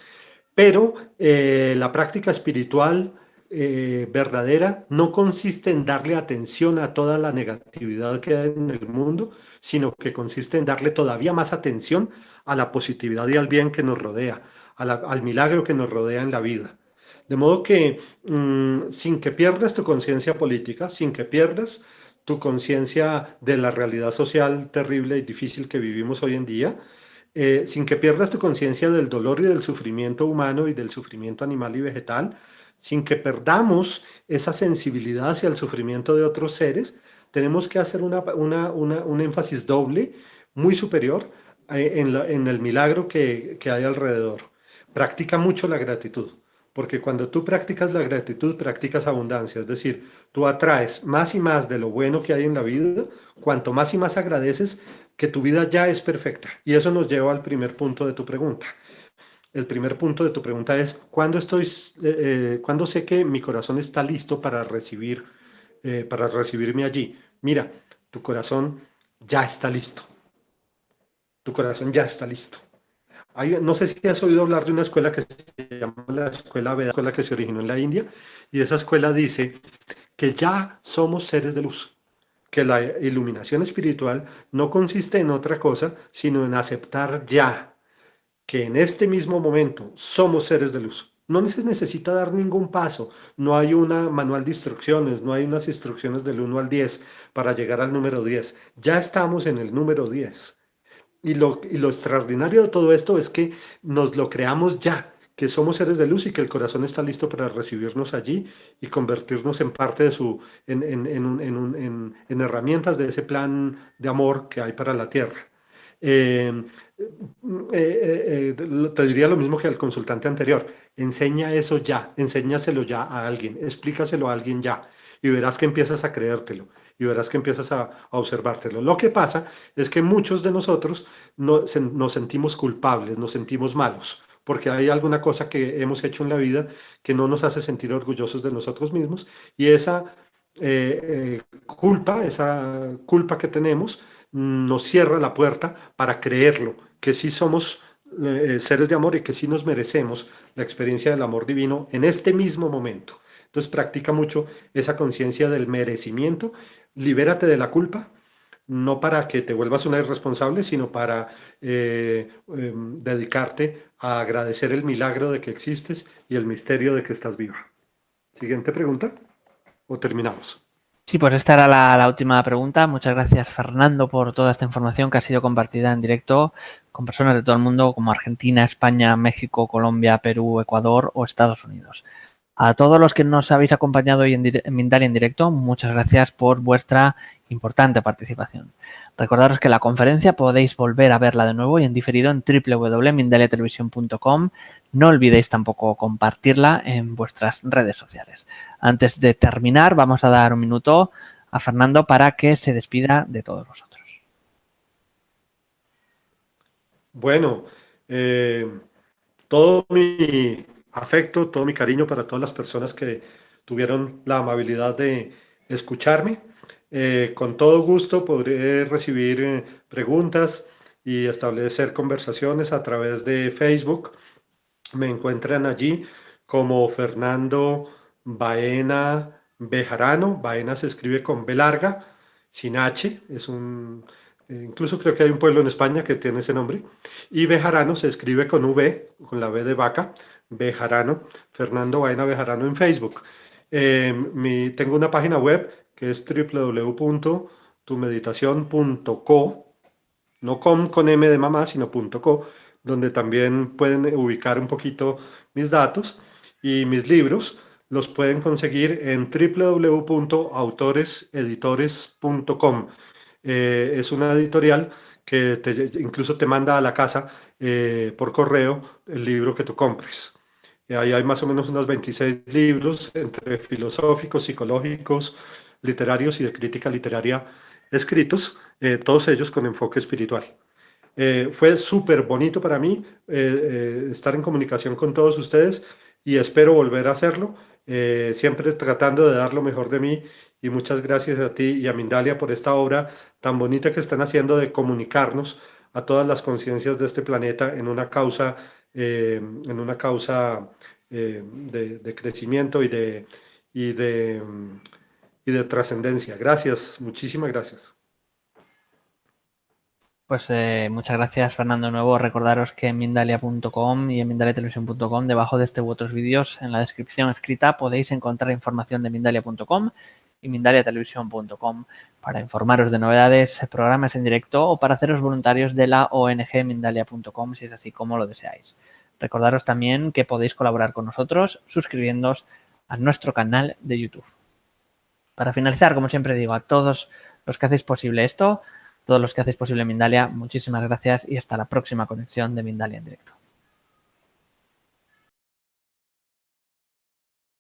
Pero la práctica espiritual verdadera no consiste en darle atención a toda la negatividad que hay en el mundo, sino que consiste en darle todavía más atención a la positividad y al bien que nos rodea, al milagro que nos rodea en la vida. De modo que sin que pierdas tu conciencia política, sin que pierdas tu conciencia de la realidad social terrible y difícil que vivimos hoy en día, sin que pierdas tu conciencia del dolor y del sufrimiento humano y del sufrimiento animal y vegetal, sin que perdamos esa sensibilidad hacia el sufrimiento de otros seres, tenemos que hacer un énfasis doble, muy superior, en el milagro que hay alrededor. Practica mucho la gratitud. Porque cuando tú practicas la gratitud, practicas abundancia, es decir, tú atraes más y más de lo bueno que hay en la vida, cuanto más y más agradeces, que tu vida ya es perfecta. Y eso nos lleva al primer punto de tu pregunta. El primer punto de tu pregunta es, ¿cuándo sé que mi corazón está listo para recibirme allí? Mira, tu corazón ya está listo. Tu corazón ya está listo. No sé si has oído hablar de una escuela que se llama la Escuela Veda, escuela que se originó en la India, y esa escuela dice que ya somos seres de luz, que la iluminación espiritual no consiste en otra cosa, sino en aceptar ya que en este mismo momento somos seres de luz. No se necesita dar ningún paso, no hay una manual de instrucciones, no hay unas instrucciones del 1 al 10 para llegar al número 10. Ya estamos en el número 10. Y lo extraordinario de todo esto es que nos lo creamos ya, que somos seres de luz y que el corazón está listo para recibirnos allí y convertirnos en parte de en herramientas de ese plan de amor que hay para la tierra. Eh, Te diría lo mismo que al consultante anterior. Enseña eso ya, enséñaselo ya a alguien, explícaselo a alguien ya y verás que empiezas a creértelo y verás que empiezas a observártelo. Lo que pasa es que muchos de nosotros nos sentimos culpables, nos sentimos malos, porque hay alguna cosa que hemos hecho en la vida que no nos hace sentir orgullosos de nosotros mismos y esa culpa que tenemos nos cierra la puerta para creerlo, que sí somos seres de amor y que sí nos merecemos la experiencia del amor divino en este mismo momento. Entonces practica mucho esa conciencia del merecimiento, libérate de la culpa, no para que te vuelvas una irresponsable, sino para dedicarte a agradecer el milagro de que existes y el misterio de que estás viva. Siguiente pregunta, o terminamos. Sí, pues esta era la última pregunta. Muchas gracias, Fernando, por toda esta información que ha sido compartida en directo con personas de todo el mundo como Argentina, España, México, Colombia, Perú, Ecuador o Estados Unidos. A todos los que nos habéis acompañado hoy en Mindalia en directo, muchas gracias por vuestra importante participación. Recordaros que la conferencia podéis volver a verla de nuevo y en diferido en www.mindaliatelevisión.com. No olvidéis tampoco compartirla en vuestras redes sociales. Antes de terminar, vamos a dar un minuto a Fernando para que se despida de todos vosotros. Bueno, todo mi afecto, todo mi cariño para todas las personas que tuvieron la amabilidad de escucharme. Con todo gusto podré recibir preguntas y establecer conversaciones a través de Facebook. Me encuentran allí como Fernando Baena Bejarano. Baena se escribe con B larga, sin H. Incluso creo que hay un pueblo en España que tiene ese nombre. Y Bejarano se escribe con V, con la B de vaca. Bejarano, Fernando Baena Bejarano en Facebook. Tengo una página web que es www.tumeditacion.co, no con M de mamá, sino .co, donde también pueden ubicar un poquito mis datos y mis libros. los pueden conseguir en www.autoreseditores.com. Es una editorial que incluso te manda a la casa por correo el libro que tú compres. Ahí hay más o menos unos 26 libros entre filosóficos, psicológicos, literarios y de crítica literaria escritos, todos ellos con enfoque espiritual. Fue súper bonito para mí estar en comunicación con todos ustedes y espero volver a hacerlo, siempre tratando de dar lo mejor de mí. Y muchas gracias a ti y a Mindalia por esta obra tan bonita que están haciendo de comunicarnos a todas las conciencias de este planeta en una causa de crecimiento y de, y de trascendencia. Gracias, muchísimas gracias. Pues muchas gracias, Fernando. De nuevo, recordaros que en Mindalia.com y en MindaliaTelevisión.com, debajo de este u otros vídeos, en la descripción escrita, podéis encontrar información de Mindalia.com y MindaliaTelevisión.com para informaros de novedades, programas en directo o para haceros voluntarios de la ONG Mindalia.com, si es así como lo deseáis. Recordaros también que podéis colaborar con nosotros suscribiéndoos a nuestro canal de YouTube. Para finalizar, como siempre digo, a todos los que hacéis posible esto, todos los que hacéis posible Mindalia, muchísimas gracias y hasta la próxima conexión de Mindalia en directo.